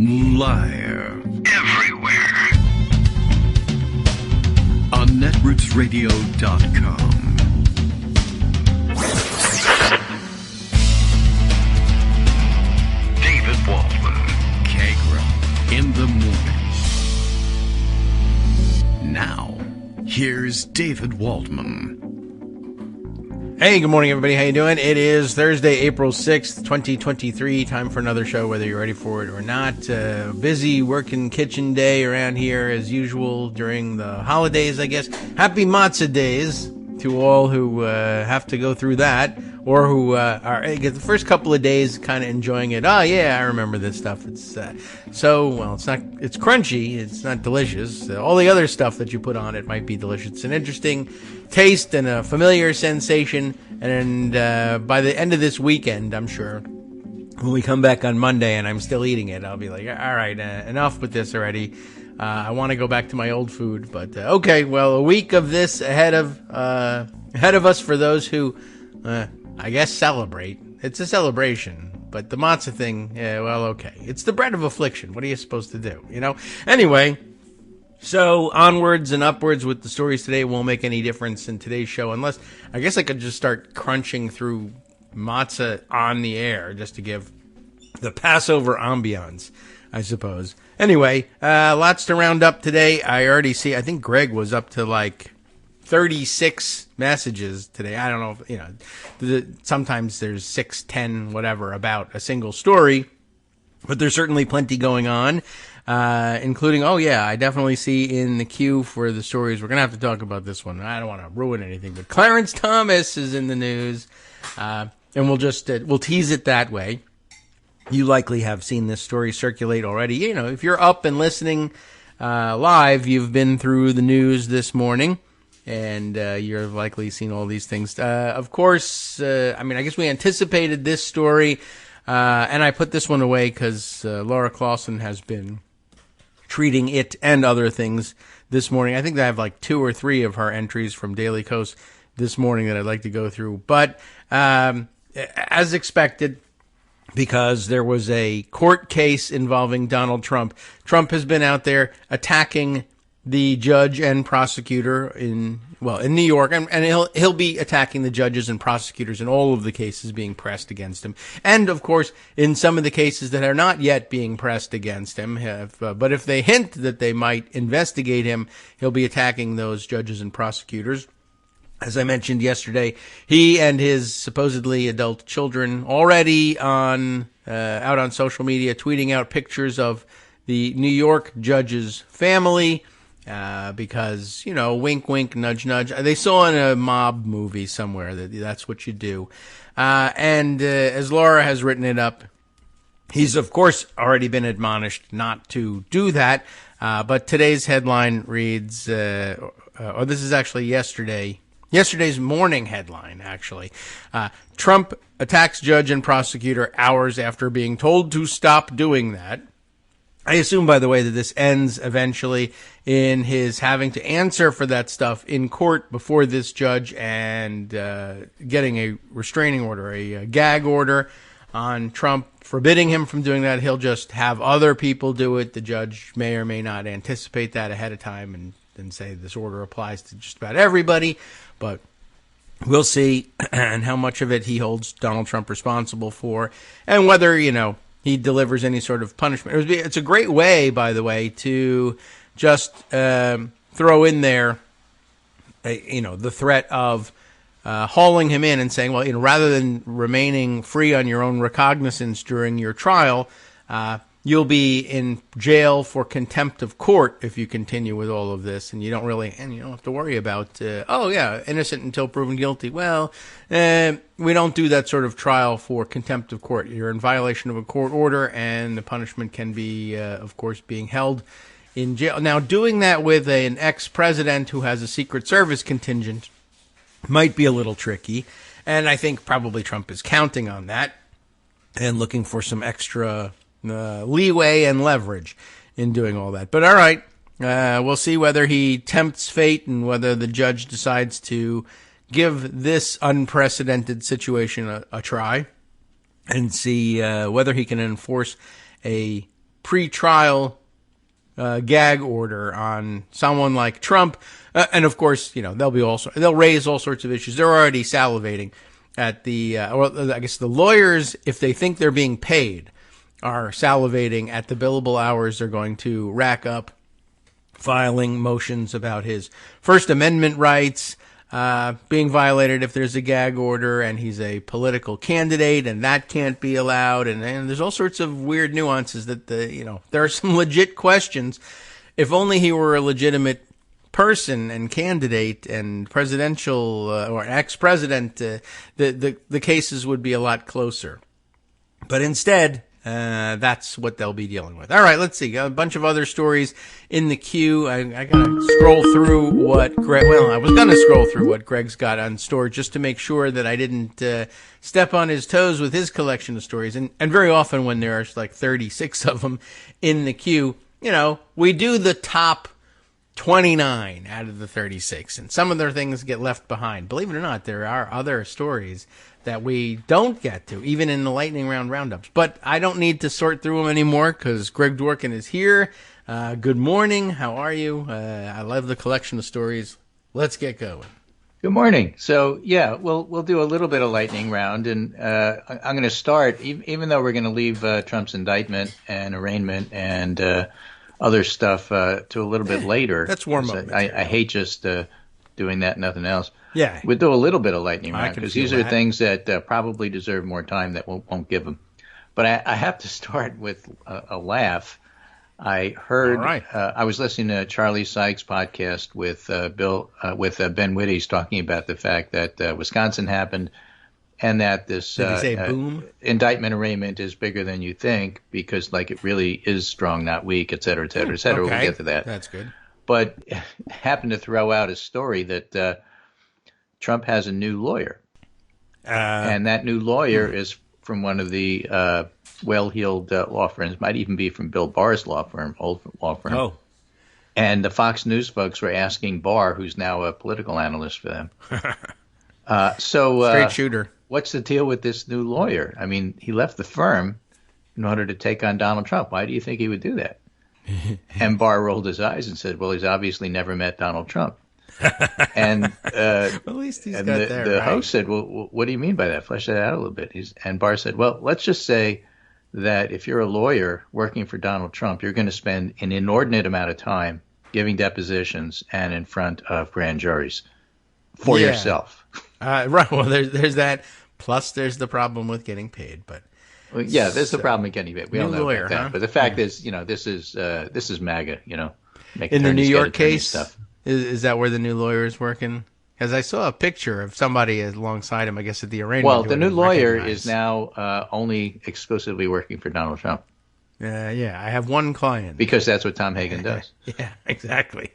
Live. Everywhere. On netrootsradio.com. David Waldman. Kagro. In the morning. Now, here's David Waldman. Hey, good morning, everybody. How you doing? It is Thursday, April 6th, 2023. Time for another show, whether you're ready for it or not. Busy working kitchen day around here, as usual, during the holidays, I guess. Happy Matzah days to all who have to go through that, or who get the first couple of days kind of enjoying it. Oh, yeah, I remember this stuff. It's it's crunchy. It's not delicious. All the other stuff that you put on it might be delicious. It's an interesting taste and a familiar sensation, and by the end of this weekend, I'm sure, when we come back on Monday and I'm still eating it, I'll be like, all right, enough with this already. I want to go back to my old food, but okay. Well, a week of this ahead of us for those who, I guess, celebrate. It's a celebration, but the matzah thing, well, okay. It's the bread of affliction. What are you supposed to do? You know. Anyway. So, onwards and upwards with the stories today. Won't make any difference in today's show unless, I guess I could just start crunching through matzah on the air just to give the Passover ambiance, I suppose. Anyway, lots to round up today. I already see, I think Greg was up to like 36 messages today. I don't know if, sometimes there's 6, 10, whatever about a single story, but there's certainly plenty going on. Including, I definitely see in the queue for the stories. We're going to have to talk about this one. I don't want to ruin anything, but Clarence Thomas is in the news. And we'll just, we'll tease it that way. You likely have seen this story circulate already. You know, if you're up and listening, live, you've been through the news this morning and, you're likely seen all these things. Of course, I guess we anticipated this story. And I put this one away because, Laura Clausen has been treating it and other things this morning. I think I have like 2 or 3 of her entries from Daily Kos this morning that I'd like to go through. But as expected, because there was a court case involving Donald Trump. Trump has been out there attacking the judge and prosecutor in New York, and he'll be attacking the judges and prosecutors in all of the cases being pressed against him, and of course in some of the cases that are not yet being pressed against him. But if they hint that they might investigate him, he'll be attacking those judges and prosecutors. As I mentioned yesterday, he and his supposedly adult children already out on social media tweeting out pictures of the New York judge's family. Because, wink, wink, nudge, nudge. They saw in a mob movie somewhere that's what you do. And as Laura has written it up, he's, of course, already been admonished not to do that. But today's headline reads, this is actually yesterday's morning headline, actually. Trump attacks judge and prosecutor hours after being told to stop doing that. I assume, by the way, that this ends eventually in his having to answer for that stuff in court before this judge and getting a restraining order, a gag order on Trump, forbidding him from doing that. He'll just have other people do it. The judge may or may not anticipate that ahead of time and say this order applies to just about everybody. But we'll see, and how much of it he holds Donald Trump responsible for, and whether, he delivers any sort of punishment. It's a great way, by the way, to just throw in there, the threat of hauling him in and saying, well, rather than remaining free on your own recognizance during your trial, you'll be in jail for contempt of court if you continue with all of this, and you don't have to worry about, innocent until proven guilty. Well, we don't do that sort of trial for contempt of court. You're in violation of a court order, and the punishment can be, of course, being held in jail. Now, doing that with an ex-president who has a Secret Service contingent might be a little tricky, and I think probably Trump is counting on that and looking for some extra leeway and leverage in doing all that. But all right, we'll see whether he tempts fate and whether the judge decides to give this unprecedented situation a try and see whether he can enforce a pre-trial gag order on someone like Trump. And of course, they'll raise all sorts of issues. They're already salivating at I guess the lawyers, if they think they're being paid, are salivating at the billable hours they're going to rack up filing motions about his First Amendment rights being violated if there's a gag order, and he's a political candidate, and that can't be allowed. And there's all sorts of weird nuances that there are some legit questions. If only he were a legitimate person and candidate and presidential or ex-president, the cases would be a lot closer. But instead, that's what they'll be dealing with. All right, let's see. A bunch of other stories in the queue. I gotta scroll through what I was gonna scroll through what Greg's got on store just to make sure that I didn't step on his toes with his collection of stories. And very often when there are like 36 of them in the queue, we do the top 29 out of the 36, and some of their things get left behind. Believe it or not, there are other stories that we don't get to, even in the lightning round roundups. But I don't need to sort through them anymore because Greg Dworkin is here. Good morning. How are you? I love the collection of stories. Let's get going. Good morning. So, yeah, we'll do a little bit of lightning round, and I'm going to start, even though we're going to leave Trump's indictment and arraignment and other stuff to a little bit later. That's warm up. I hate just doing that and nothing else. Yeah. We'll do a little bit of lightning round because these are things that probably deserve more time that won't give them. But I have to start with a laugh. I heard, I was listening to Charlie Sykes' podcast with Ben Wittes talking about the fact that Wisconsin happened and that this indictment arraignment is bigger than you think because it really is strong, not weak, et cetera, et cetera, et cetera. Okay. We'll get to that. That's good. But happened to throw out a story that Trump has a new lawyer. And that new lawyer is from one of the well-heeled law firms, might even be from Bill Barr's law firm, old law firm. Oh. And the Fox News folks were asking Barr, who's now a political analyst for them. Straight shooter. What's the deal with this new lawyer? I mean, he left the firm in order to take on Donald Trump. Why do you think he would do that? And Barr rolled his eyes and said, well, he's obviously never met Donald Trump. And at least he's got that the right. host said, well, what do you mean by that? Flesh that out a little bit. And Barr said, well, let's just say that if you're a lawyer working for Donald Trump, you're going to spend an inordinate amount of time giving depositions and in front of grand juries for yourself. Right. Well, there's that. Plus, there's the problem with getting paid. But there's the problem with getting paid. We all know lawyer, about that. huh? But the fact is, this is MAGA. In the New York case, stuff. Is that where the new lawyer is working? Because I saw a picture of somebody alongside him, I guess, at the arraignment. Well, the new lawyer is now only exclusively working for Donald Trump. Yeah, I have one client. Because that's what Tom Hagen does. Yeah, exactly.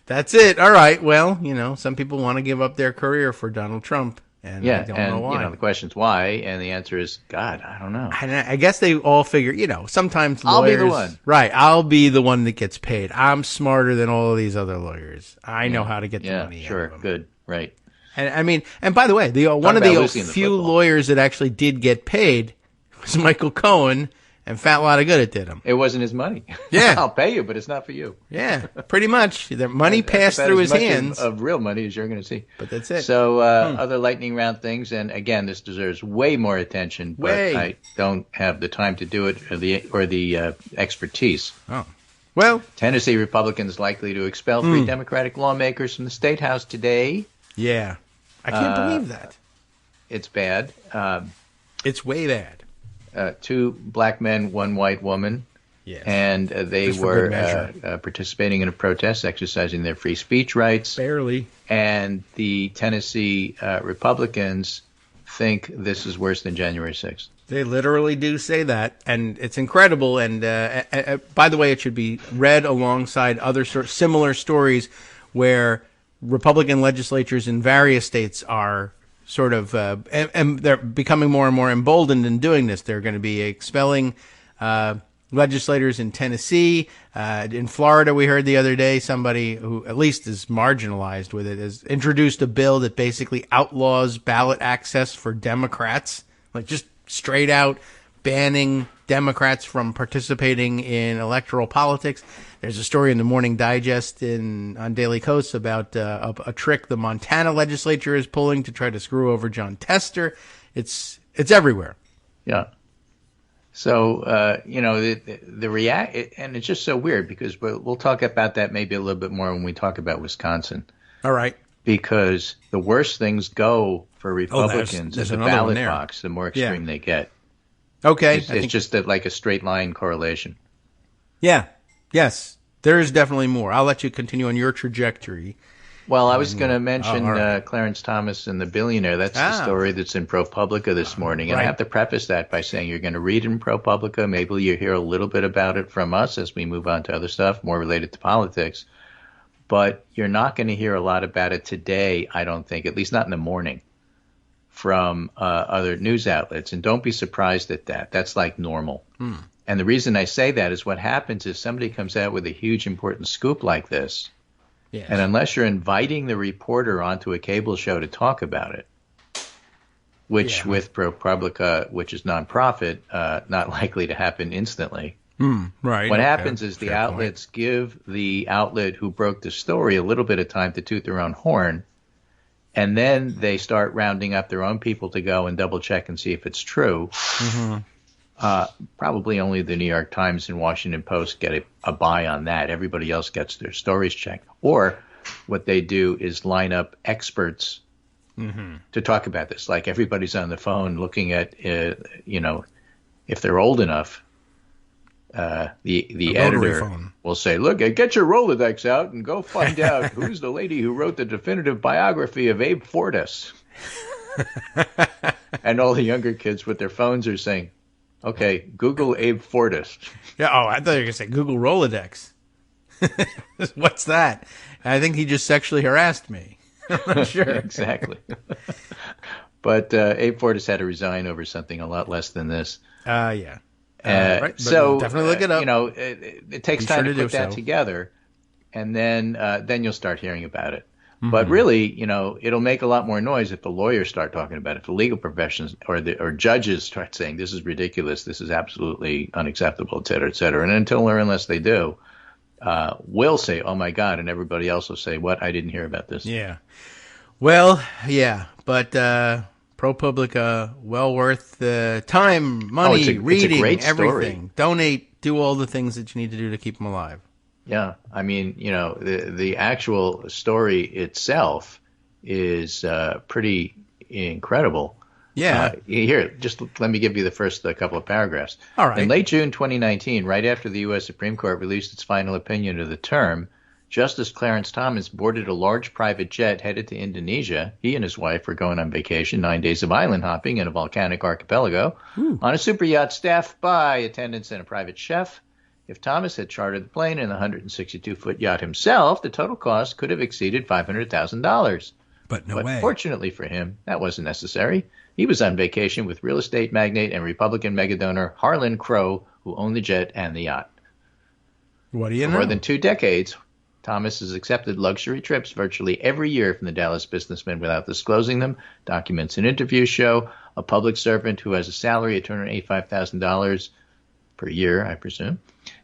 That's it. All right. Well, some people want to give up their career for Donald Trump. And I don't know why. The question's why, and the answer is, God, I don't know. And I guess they all figure, sometimes lawyers... I'll be the one. Right, I'll be the one that gets paid. I'm smarter than all of these other lawyers. I know how to get the money out of them. Good, right. And by the way, one of the few lawyers that actually did get paid was Michael Cohen, and fat lot of good it did him. It wasn't his money. Yeah. I'll pay you, but it's not for you. Yeah, pretty much. The money passed through his hands. Of real money as you're going to see. But that's it. So other lightning round things, and again, this deserves way more attention, but I don't have the time to do it or the expertise. Oh. Well, Tennessee Republicans likely to expel 3 Democratic lawmakers from the State House today. Yeah. I can't believe that. It's bad. It's way bad. 2 black men, 1 white woman. Yes. And they were participating in a protest, exercising their free speech rights. Barely. And the Tennessee Republicans think this is worse than January 6th. They literally do say that, and it's incredible. And by the way, it should be read alongside other similar stories where Republican legislatures in various states are sort of, and they're becoming more and more emboldened in doing this. They're going to be expelling legislators in Tennessee. In Florida, we heard the other day, somebody who at least is marginalized with it has introduced a bill that basically outlaws ballot access for Democrats, like just straight out banning Democrats from participating in electoral politics. There's a story in the Morning Digest on Daily Kos about a trick the Montana legislature is pulling to try to screw over John Tester. It's everywhere. Yeah. So, the react, and it's just so weird because we'll talk about that maybe a little bit more when we talk about Wisconsin. All right. Because the worse things go for Republicans in the ballot box, the more extreme they get. Okay. It's just like a straight line correlation. Yeah. Yes. There is definitely more. I'll let you continue on your trajectory. Well, I was going to mention Clarence Thomas and the billionaire. That's the story that's in ProPublica this morning. And I have to preface that by saying you're going to read in ProPublica. Maybe you hear a little bit about it from us as we move on to other stuff more related to politics. But you're not going to hear a lot about it today, I don't think, at least not in the morning, from other news outlets. And don't be surprised at that. That's like normal. And the reason I say that is what happens is somebody comes out with a huge important scoop like this. Yes. And unless you're inviting the reporter onto a cable show to talk about it, which with ProPublica, which is nonprofit, not likely to happen instantly. Right. What happens is the outlets give the outlet who broke the story a little bit of time to toot their own horn, and then they start rounding up their own people to go and double check and see if it's true. Probably only the New York Times and Washington Post get a buy on that. Everybody else gets their stories checked. Or what they do is line up experts to talk about this. Like everybody's on the phone looking at, if they're old enough, the editor will say, look, get your Rolodex out and go find out who's the lady who wrote the definitive biography of Abe Fortas. And all the younger kids with their phones are saying, okay, Google Abe Fortas. Yeah. Oh, I thought you were going to say Google Rolodex. What's that? I think he just sexually harassed me. I'm not sure. Exactly. But Abe Fortas had to resign over something a lot less than this. Yeah. Right. So definitely look it up. It takes time to put that together, and then you'll start hearing about it. But really, it'll make a lot more noise if the lawyers start talking about it, if the legal professions or judges start saying this is ridiculous, this is absolutely unacceptable, et cetera, et cetera. And until or unless they do, we'll say, oh, my God, and everybody else will say, what? I didn't hear about this. Yeah. Well, yeah, but ProPublica, well worth the time, money, reading, everything. Donate, do all the things that you need to do to keep them alive. Yeah, I mean, the actual story itself is pretty incredible. Yeah. Here, just let me give you the first couple of paragraphs. All right. In late June 2019, right after the U.S. Supreme Court released its final opinion of the term, Justice Clarence Thomas boarded a large private jet headed to Indonesia. He and his wife were going on vacation, 9 days of island hopping in a volcanic archipelago, on a super yacht staffed by attendants and a private chef. If Thomas had chartered the plane in the 162-foot yacht himself, the total cost could have exceeded $500,000. But no way. Fortunately for him, that wasn't necessary. He was on vacation with real estate magnate and Republican megadonor Harlan Crow, who owned the jet and the yacht. What do you know? For more than 2 decades, Thomas has accepted luxury trips virtually every year from the Dallas businessman without disclosing them. Documents and interviews show a public servant who has a salary of $285,000 per year, I presume.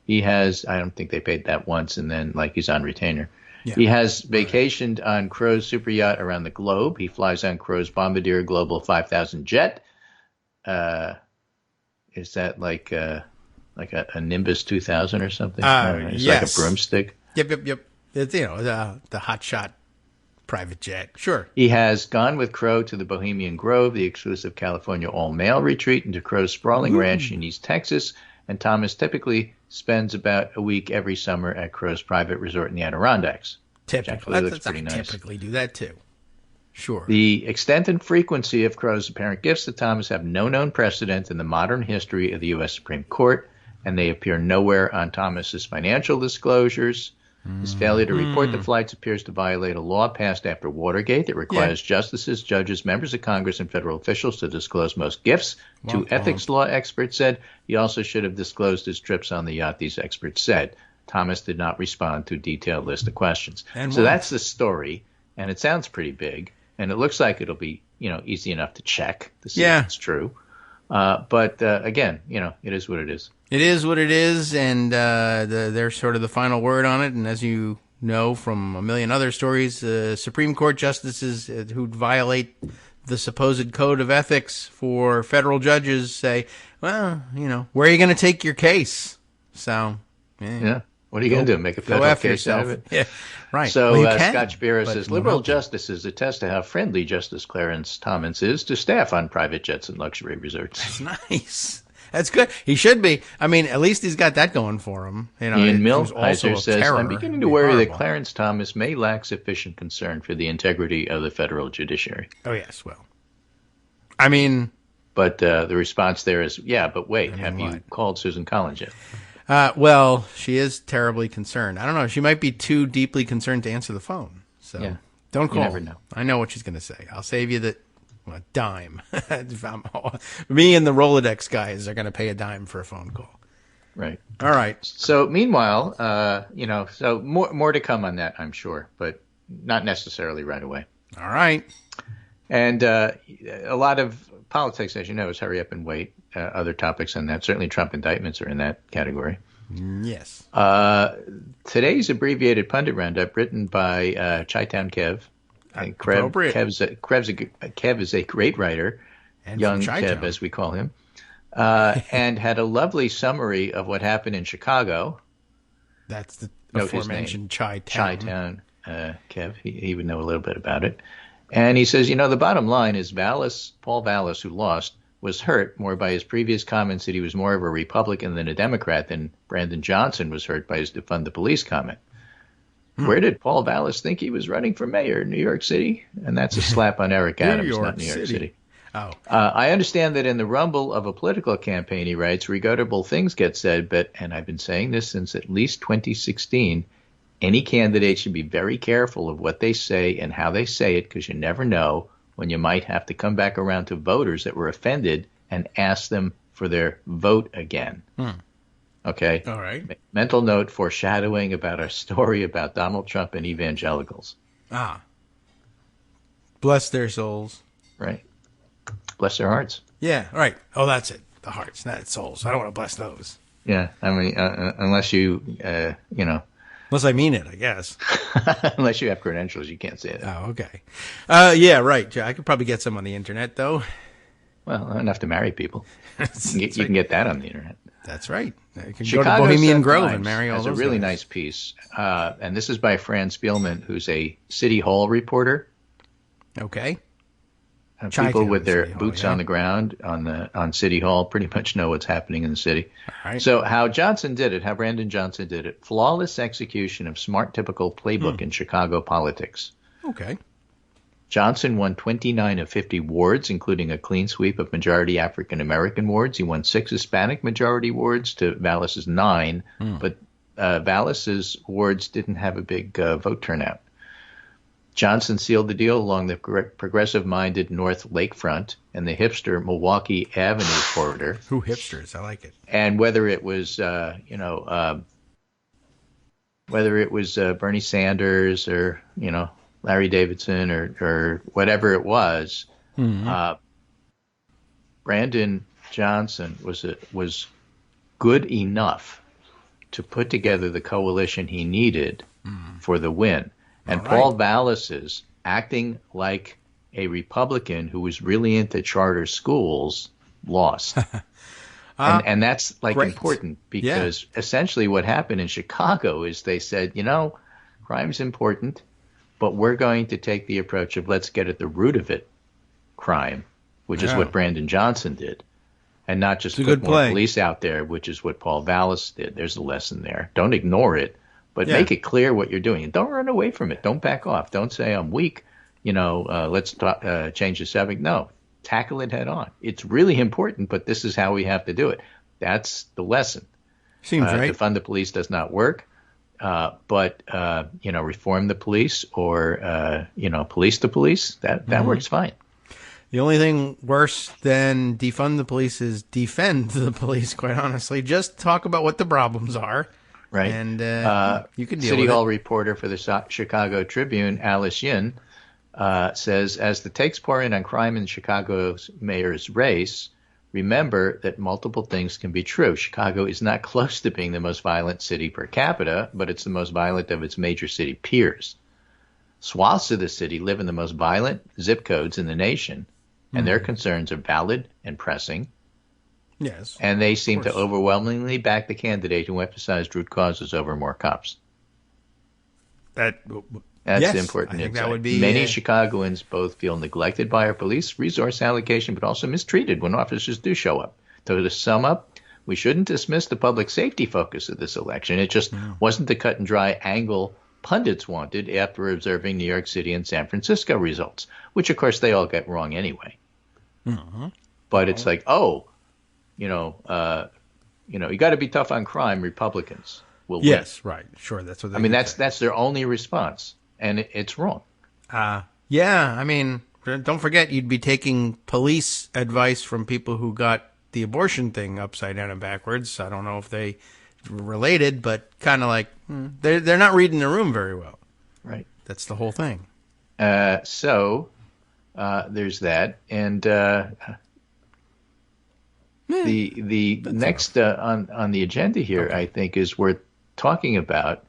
He has, I don't think they paid that once, and then he's on retainer. Yeah. He has vacationed on Crow's super yacht around the globe. He flies on Crow's Bombardier Global 5000 jet. Is that like a Nimbus 2000 or something? It's like a broomstick. Yep. It's, the hotshot private jet. Sure. He has gone with Crow to the Bohemian Grove, the exclusive California all-male retreat, and to Crow's sprawling ranch in East Texas. And Thomas typically spends about a week every summer at Crow's private resort in the Adirondacks. Typically. Looks pretty nice. Typically do that too. Sure. The extent and frequency of Crow's apparent gifts to Thomas have no known precedent in the modern history of the U.S. Supreme Court, and they appear nowhere on Thomas's financial disclosures. His failure to report the flights appears to violate a law passed after Watergate that requires justices, judges, members of Congress, and federal officials to disclose most gifts. Two ethics law experts said he also should have disclosed his trips on the yacht, these experts said. Thomas did not respond to a detailed list of questions. So that's the story, and it sounds pretty big, and it looks like it'll be easy enough to check to see if it's true. But again, it is what it is. It is what it is, and they're sort of the final word on it. And as you know from a million other stories, Supreme Court justices who violate the supposed code of ethics for federal judges say, well, where are you going to take your case? So, yeah. What are you going to do? Make a federal case out of it? Yeah, right. So Scott Spira says, liberal justices attest to how friendly Justice Clarence Thomas is to staff on private jets and luxury resorts. That's nice. That's good. He should be. I mean, at least he's got that going for him. Ian Milheiser says, I'm beginning to worry that Clarence Thomas may lack sufficient concern for the integrity of the federal judiciary. Oh, yes. Well, I mean. But the response there is, yeah, but wait, have you called Susan Collins yet? Well, she is terribly concerned. I don't know. She might be too deeply concerned to answer the phone. So don't call. You never know. I know what she's going to say. I'll save you a dime. Me and the Rolodex guys are going to pay a dime for a phone call. Right. All right. So meanwhile, so more to come on that, I'm sure, but not necessarily right away. All right. And a lot of politics, as you know, is hurry up and wait. Other topics on that. Certainly Trump indictments are in that category. Yes. Today's abbreviated Pundit Roundup, written by Chi-Town Kev. Kev is a great writer, and young Kev, as we call him, and had a lovely summary of what happened in Chicago. That's the aforementioned Chi-Town. Kev. He would know a little bit about it. And he says, the bottom line is Paul Ballas, who lost, was hurt more by his previous comments that he was more of a Republican than a Democrat than Brandon Johnson was hurt by his defund the police comment. Where did Paul Ballas think he was running for mayor in New York City? And that's a slap on Eric Adams, not New York City. Oh. I understand that in the rumble of a political campaign, he writes, regrettable things get said, and I've been saying this since at least 2016, any candidate should be very careful of what they say and how they say it, because you never know when you might have to come back around to voters that were offended and ask them for their vote again. Okay? All right. Mental note, foreshadowing about our story about Donald Trump and evangelicals. Bless their souls. Right. Bless their hearts. Yeah, right. Oh, that's it. The hearts, not souls. I don't want to bless those. Yeah, I mean, unless you, Unless I mean it, I guess. Unless you have credentials, you can't say that. Oh, okay. Yeah, right. I could probably get some on the internet, though. Well, enough to marry people. You can get that on the internet. That's right. You can Chicago go to Bohemian Grove Times and marry all those has a really guys. nice piece, and this is by Fran Spielman, who's a City Hall reporter. Okay. People with their boots on the ground on City Hall pretty much know what's happening in the city. All right. So how Brandon Johnson did it, flawless execution of smart typical playbook in Chicago politics. Okay. Johnson won 29 of 50 wards, including a clean sweep of majority African-American wards. He won 6 Hispanic majority wards to Ballas's 9, but Ballas's wards didn't have a big vote turnout. Johnson sealed the deal along the progressive-minded North Lakefront and the hipster Milwaukee Avenue corridor. Who hipsters? I like it. And whether it was, Bernie Sanders or, Larry Davidson or whatever it was, Brandon Johnson was good enough to put together the coalition he needed for the win. And Paul Ballas, acting like a Republican who was really into charter schools, lost. And that's important because essentially what happened in Chicago is they said, crime's important, but we're going to take the approach of let's get at the root of it, crime, which is what Brandon Johnson did. And not just put more police out there, which is what Paul Ballas did. There's a lesson there. Don't ignore it. But make it clear what you're doing. And don't run away from it. Don't back off. Don't say I'm weak. Let's change the subject. No, tackle it head on. It's really important, but this is how we have to do it. That's the lesson. Seems right. Defund the police does not work, but reform the police or police the police. That works fine. The only thing worse than defund the police is defend the police. Quite honestly, just talk about what the problems are. Right. And you can deal City with Hall it. reporter for the Chicago Tribune, Alice Yin, says, as the takes pour in on crime in Chicago's mayor's race, remember that multiple things can be true. Chicago is not close to being the most violent city per capita, but it's the most violent of its major city peers. Swaths of the city live in the most violent zip codes in the nation, and their concerns are valid and pressing. Yes. And they seem to overwhelmingly back the candidate who emphasized root causes over more cops. That's the important insight. That would be, many Chicagoans both feel neglected by our police resource allocation, but also mistreated when officers do show up. So to sum up, we shouldn't dismiss the public safety focus of this election. It just wasn't the cut and dry angle pundits wanted after observing New York City and San Francisco results, which of course they all get wrong anyway. But it's like, you got to be tough on crime. Republicans will win. Yes, right. Sure, that's what. That's their only response, and it's wrong. Yeah, I mean, don't forget you'd be taking police advice from people who got the abortion thing upside down and backwards. I don't know if they related, but kind of like they're not reading the room very well. Right. That's the whole thing. So there's that, and the next on the agenda here, I think, is worth talking about,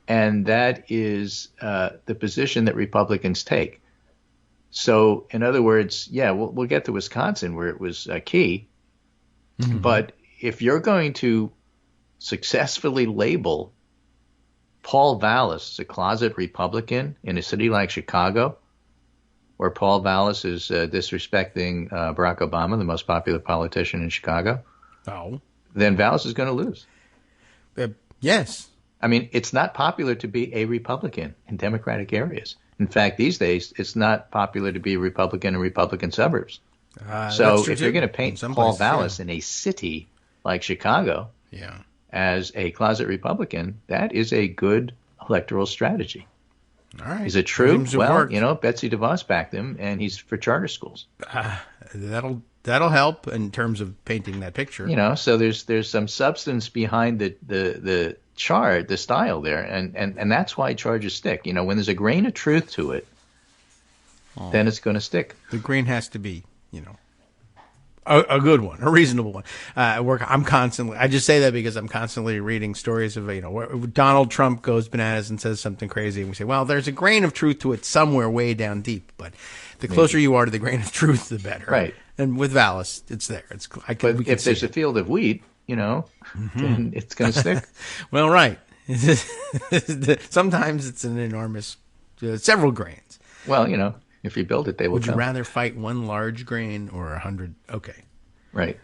and that is the position that Republicans take. So, in other words, we'll get to Wisconsin where it was key, but if you're going to successfully label Paul Ballas as a closet Republican in a city like Chicago, where Paul Ballas is disrespecting Barack Obama, the most popular politician in Chicago, then Ballas is going to lose. Yes. I mean, it's not popular to be a Republican in Democratic areas. In fact, these days, it's not popular to be a Republican in Republican suburbs. So if you're going to paint Paul Ballas in a city like Chicago as a closet Republican, that is a good electoral strategy. All right. Is it true? Well, Betsy DeVos backed him, and he's for charter schools. That'll help in terms of painting that picture. So there's some substance behind the chart, the style there, and that's why charges stick. When there's a grain of truth to it, then it's going to stick. The grain has to be, a good one, a reasonable one. I just say that because I'm constantly reading stories of, where Donald Trump goes bananas and says something crazy, and we say, well, there's a grain of truth to it somewhere way down deep, but the closer you are to the grain of truth, the better. Right. And with Ballas, it's there. But if there's a field of wheat, then it's going to stick. Well, right. Sometimes it's an enormous, several grains. Well, if you build it, they will Would come. you rather fight one large grain or 100? Okay. Right.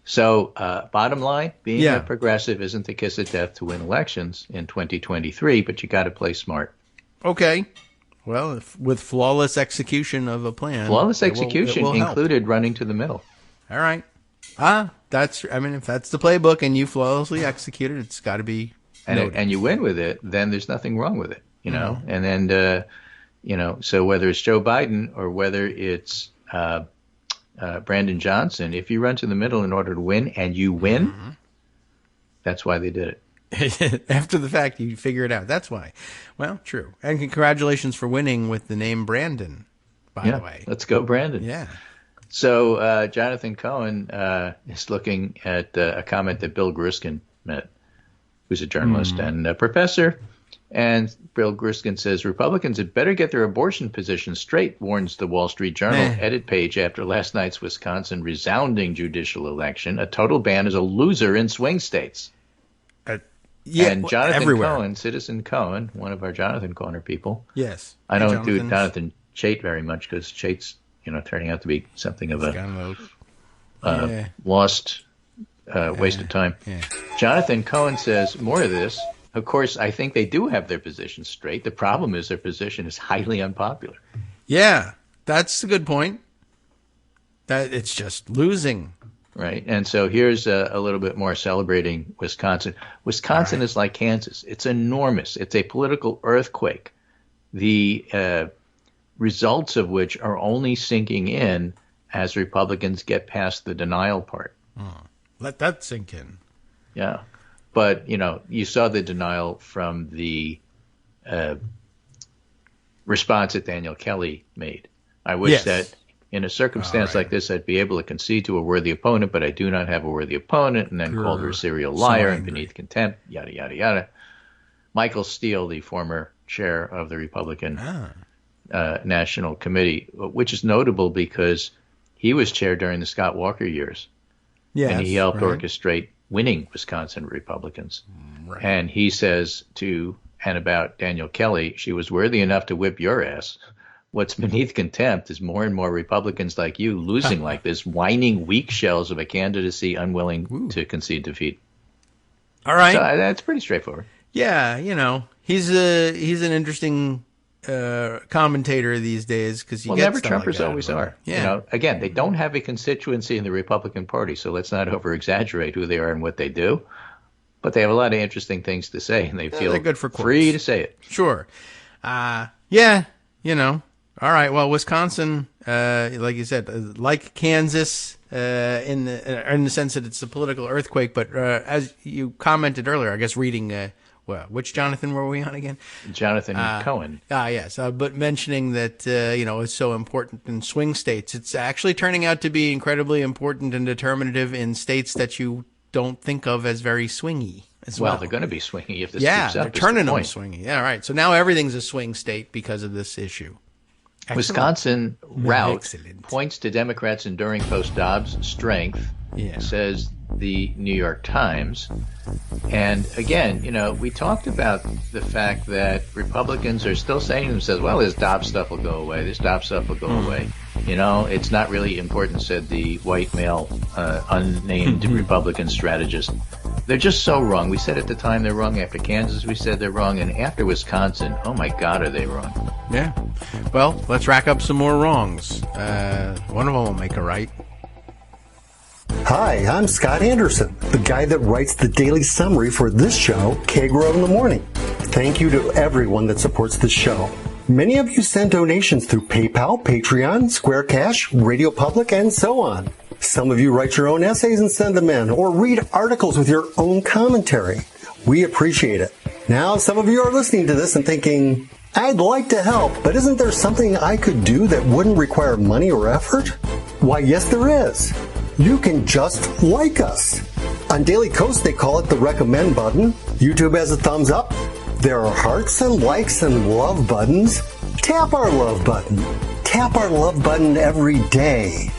So, bottom line, being a progressive isn't the kiss of death to win elections in 2023, but you got to play smart. Okay. Well, with flawless execution of a plan. Flawless execution included running to the middle. All right. If that's the playbook and you flawlessly execute it, it's got to be noted. And you win with it, then there's nothing wrong with it, And then, so whether it's Joe Biden or whether it's Brandon Johnson, if you run to the middle in order to win and you win, that's why they did it. After the fact, you figure it out. That's why. Well, true. And congratulations for winning with the name Brandon, by the way. Let's go, Brandon. Yeah. So Jonathan Cohen is looking at a comment that Bill Griskin made, who's a journalist and a professor. And Bill Griskin says, Republicans had better get their abortion position straight, warns the Wall Street Journal edit page after last night's Wisconsin resounding judicial election. A total ban is a loser in swing states. And Jonathan Cohen, Citizen Cohen, one of our Jonathan Corner people. Yes. I don't do Jonathan Chait very much because Chait's, turning out to be something of a lost waste of time. Yeah. Jonathan Cohen says more of this. Of course, I think they do have their position straight. The problem is their position is highly unpopular. Yeah, that's a good point. That it's just losing. Right. And so here's a little bit more celebrating Wisconsin. Wisconsin is like Kansas. It's enormous. It's a political earthquake, the results of which are only sinking in as Republicans get past the denial part. Let that sink in. Yeah. But, you saw the denial from the response that Daniel Kelly made. I wish that in a circumstance like this, I'd be able to concede to a worthy opponent, but I do not have a worthy opponent, and then called her a serial liar and beneath contempt, yada, yada, yada. Michael Steele, the former chair of the Republican National Committee, which is notable because he was chair during the Scott Walker years. Yes, and he helped orchestrate winning Wisconsin Republicans. Right. And he says about Danielle Kelly, she was worthy enough to whip your ass. What's beneath contempt is more and more Republicans like you losing like this, whining weak shells of a candidacy unwilling to concede defeat. All right. So that's pretty straightforward. Yeah, he's an interesting commentator these days because never Trumpers always are. Yeah. Again, they don't have a constituency in the Republican Party, so let's not over exaggerate who they are and what they do. But they have a lot of interesting things to say, and they feel good for free to say it. Sure. All right. Well, Wisconsin, like you said, like Kansas, in the sense that it's a political earthquake. But as you commented earlier, I guess reading, which Jonathan were we on again? Jonathan Cohen. Yes. But mentioning that it's so important in swing states, it's actually turning out to be incredibly important and determinative in states that you don't think of as very swingy. Well, they're going to be swingy if this keeps up. They're turning them swingy. Yeah, right. So now everything's a swing state because of this issue. Excellent. Wisconsin route points to Democrats' enduring post-Dobbs strength, says the New York Times. And again, we talked about the fact that Republicans are still saying to themselves, well, this Dobbs stuff will go away. This Dobbs stuff will go away. It's not really important, said the white male, unnamed Republican strategist. They're just so wrong. We said at the time they're wrong. After Kansas, we said they're wrong. And after Wisconsin, oh my God, are they wrong? Yeah. Well, let's rack up some more wrongs. One of them will make a right. Hi, I'm Scott Anderson, the guy that writes the daily summary for this show, Kagro in the Morning. Thank you to everyone that supports this show. Many of you send donations through PayPal, Patreon, Square Cash, Radio Public, and so on. Some of you write your own essays and send them in, or read articles with your own commentary. We appreciate it. Now, some of you are listening to this and thinking, I'd like to help, but isn't there something I could do that wouldn't require money or effort? Why, yes, there is. You can just like us. On Daily Kos, they call it the recommend button. YouTube has a thumbs up. There are hearts and likes and love buttons. Tap our love button. Tap our love button every day.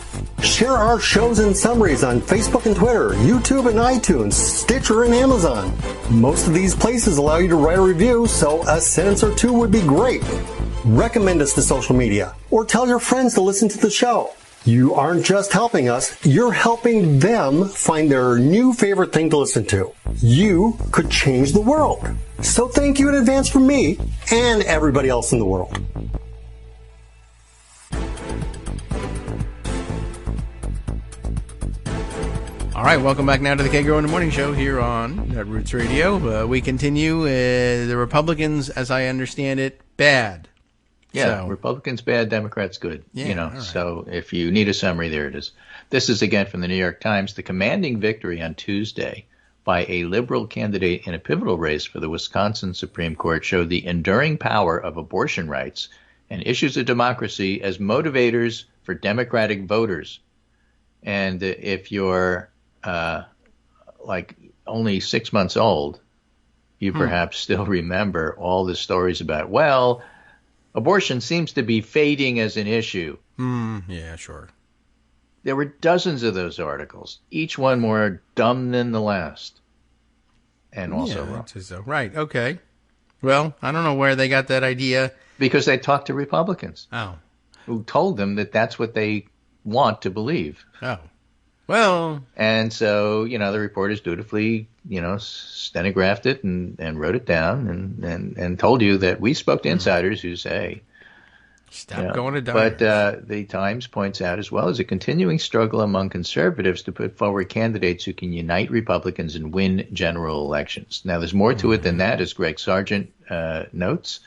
Share our shows and summaries on Facebook and Twitter, YouTube and iTunes, Stitcher and Amazon. Most of these places allow you to write a review, so a sentence or two would be great. Recommend us to social media, or tell your friends to listen to the show. You aren't just helping us, you're helping them find their new favorite thing to listen to. You could change the world. So thank you in advance from me and everybody else in the world. All right, welcome back now to the Kagro in the Morning Show here on Roots Radio. We continue. The Republicans, as I understand it, bad. Yeah, so. Republicans bad, Democrats good. Yeah, right. So if you need a summary, there it is. This is again from the New York Times. The commanding victory on Tuesday by a liberal candidate in a pivotal race for the Wisconsin Supreme Court showed the enduring power of abortion rights and issues of democracy as motivators for Democratic voters. And if you're like only 6 months old, you perhaps still remember all the stories about, well, abortion seems to be fading as an issue. Yeah, sure. There were dozens of those articles, each one more dumb than the last. And also wrong. So. Right, okay. Well, I don't know where they got that idea. Because they talked to Republicans. Oh. Who told them that that's what they want to believe. Oh. Well. And so, the reporters dutifully, stenographed it and wrote it down and told you that we spoke to insiders who say, stop going to diners. But the Times points out as well as a continuing struggle among conservatives to put forward candidates who can unite Republicans and win general elections. Now, there's more to it than that, as Greg Sargent notes,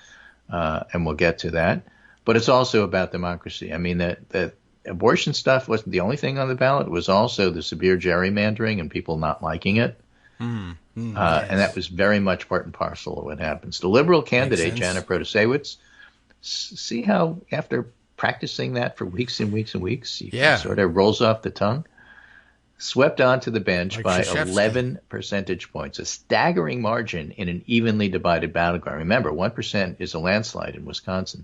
and we'll get to that. But it's also about democracy. I mean, the abortion stuff wasn't the only thing on the ballot. It was also the severe gerrymandering and people not liking it. Yes. And that was very much part and parcel of what happens. The liberal candidate, Jana Protasiewicz, see how after practicing that for weeks and weeks and weeks. Yeah. It sort of rolls off the tongue. Swept onto the bench like by Krzyzewski. 11 percentage points, a staggering margin in an evenly divided battleground. Remember, 1% is a landslide in Wisconsin.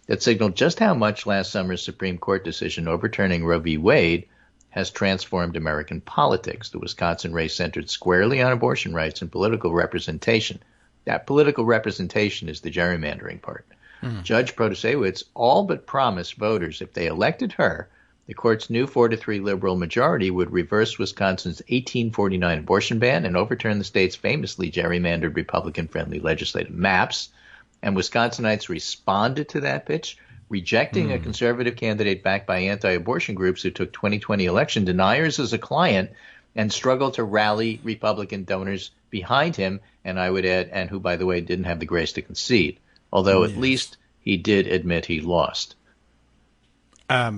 That signaled just how much last summer's Supreme Court decision overturning Roe v. Wade has transformed American politics. The Wisconsin race centered squarely on abortion rights and political representation. That political representation is the gerrymandering part. Judge Protasewicz all but promised voters if they elected her, the court's new 4-3 liberal majority would reverse Wisconsin's 1849 abortion ban and overturn the state's famously gerrymandered Republican-friendly legislative maps. And Wisconsinites responded to that pitch, rejecting a conservative candidate backed by anti-abortion groups who took 2020 election deniers as a client and struggled to rally Republican donors behind him, and I would add, and who, by the way, didn't have the grace to concede, although at least he did admit he lost. Yeah,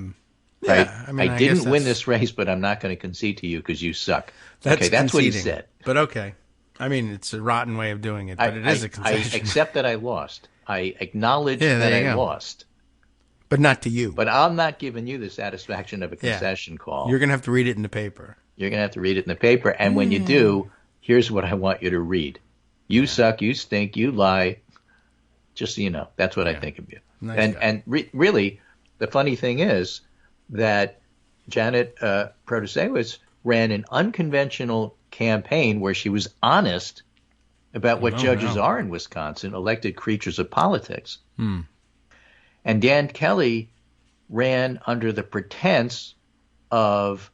I didn't win this race, but I'm not going to concede to you because you suck. That's what he said. But okay. I mean, it's a rotten way of doing it, but it is a concession. I accept that I lost. I acknowledge that I lost. But not to you. But I'm not giving you the satisfaction of a concession call. You're going to have to read it in the paper. You're going to have to read it in the paper, and when you do, here's what I want you to read. You suck, you stink, you lie. Just so you know, that's what I think of you. Nice and really, the funny thing is that Janet Protasewicz ran an unconventional campaign where she was honest about what judges are in Wisconsin, elected creatures of politics. And Dan Kelly ran under the pretense of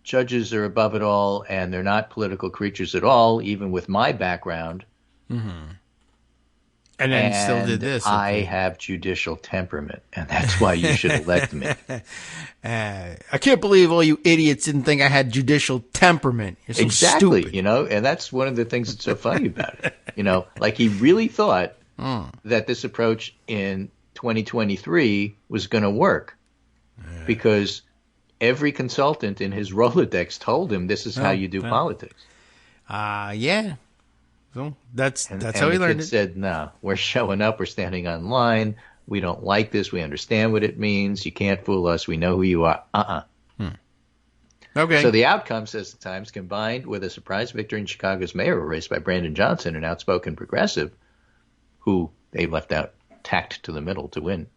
judges are above it all and they're not political creatures at all, even with my background. And then still did this. I have judicial temperament, and that's why you should elect me. I can't believe all you idiots didn't think I had judicial temperament. You're so stupid. And that's one of the things that's so funny about it. Like he really thought that this approach in 2023 was going to work because every consultant in his Rolodex told him this is how you do politics. Yeah. So that's how he learned it. Said, no, we're showing up. We're standing on line. We don't like this. We understand what it means. You can't fool us. We know who you are. Okay. So the outcome, says the Times, combined with a surprise victory in Chicago's mayoral race by Brandon Johnson, an outspoken progressive, who they left out tacked to the middle to win,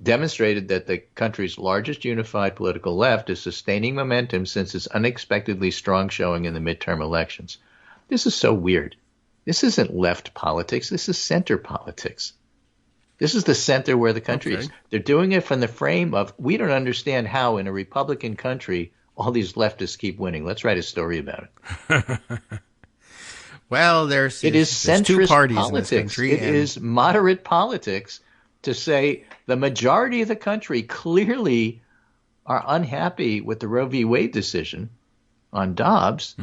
demonstrated that the country's largest unified political left is sustaining momentum since its unexpectedly strong showing in the midterm elections. This is so weird. This isn't left politics. This is center politics. This is the center where the country is. They're doing it from the frame of, we don't understand how in a Republican country all these leftists keep winning. Let's write a story about it. Well, it is centrist two parties politics. In this country. It is moderate politics to say the majority of the country clearly are unhappy with the Roe v. Wade decision on Dobbs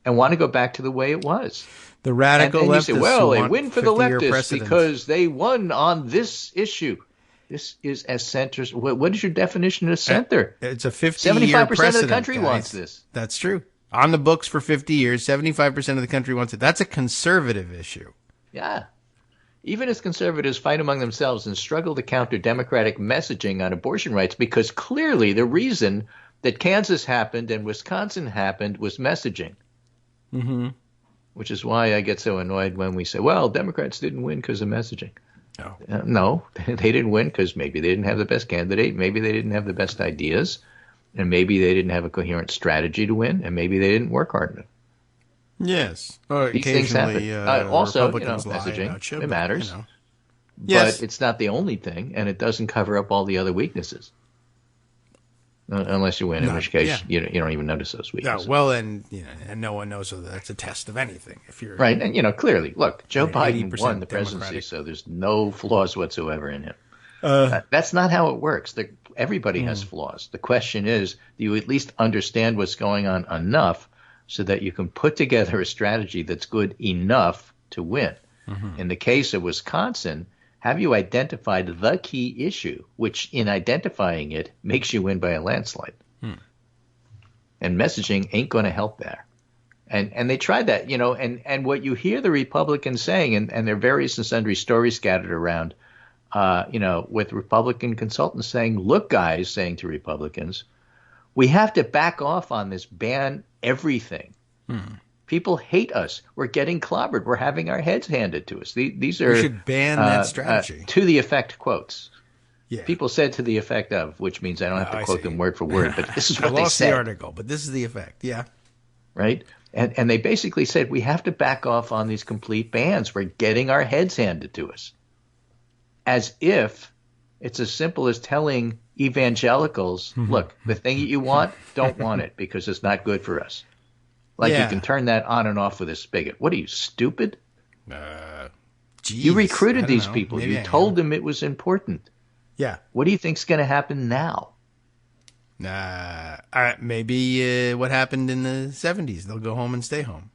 and want to go back to the way it was. The radical leftists say, well, they win for the leftists because they won on this issue. This is as centrist. What is your definition of center? It's a 50-year precedent. 75% of the country wants this. That's true. On the books for 50 years, 75% of the country wants it. That's a conservative issue. Yeah. Even as conservatives fight among themselves and struggle to counter Democratic messaging on abortion rights, because clearly the reason that Kansas happened and Wisconsin happened was messaging. Which is why I get so annoyed when we say, well, Democrats didn't win because of messaging. No, they didn't win because maybe they didn't have the best candidate, maybe they didn't have the best ideas, and maybe they didn't have a coherent strategy to win, and maybe they didn't work hard enough. Yes. These things happen. Also, messaging, it matters. But it's not the only thing, and it doesn't cover up all the other weaknesses. Unless you win, in which case you don't even notice those weaknesses. Well, and no one knows whether that's a test of anything. If you're right, and clearly, look, Joe Biden won the presidency, so there's no flaws whatsoever in him. That's not how it works. Everybody has flaws. The question is, do you at least understand what's going on enough so that you can put together a strategy that's good enough to win? In the case of Wisconsin, have you identified the key issue, which in identifying it makes you win by a landslide? And messaging ain't going to help there. And they tried that, and what you hear the Republicans saying, and there are various and sundry stories scattered around with Republican consultants saying, look, guys, saying to Republicans, we have to back off on this ban everything. People hate us. We're getting clobbered. We're having our heads handed to us. These are we should ban that strategy. To the effect quotes. Yeah. People said to the effect of, which means I don't have to quote them word for word, but this is what they said. I lost the article, but this is the effect. Yeah. Right? And they basically said we have to back off on these complete bans. We're getting our heads handed to us. As if it's as simple as telling evangelicals, look, the thing that you want, don't want it because it's not good for us. Like you can turn that on and off with a spigot. What are you, stupid? You recruited these people. Maybe you told them it was important. Yeah. What do you think's going to happen now? Maybe what happened in the 70s. They'll go home and stay home.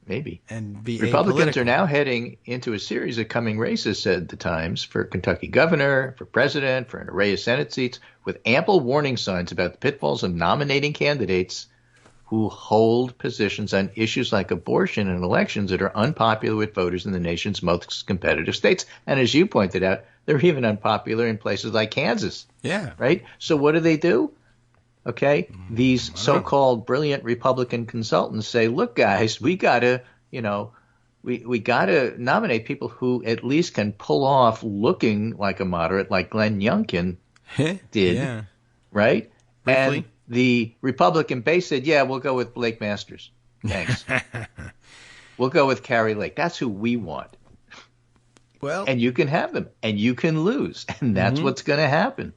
Maybe. And be Republicans apolitical. are now heading into a series of coming races, said the Times, for Kentucky governor, for president, for an array of Senate seats, with ample warning signs about the pitfalls of nominating candidates who hold positions on issues like abortion in elections that are unpopular with voters in the nation's most competitive states. And as you pointed out, they're even unpopular in places like Kansas. Yeah. Right? So what do? Okay, these so-called brilliant Republican consultants say, look, guys, we got to, we got to nominate people who at least can pull off looking like a moderate, like Glenn Youngkin did, right? Briefly. And the Republican base said, yeah, we'll go with Blake Masters. Thanks. We'll go with Carrie Lake. That's who we want. Well, and you can have them, and you can lose, and that's what's going to happen.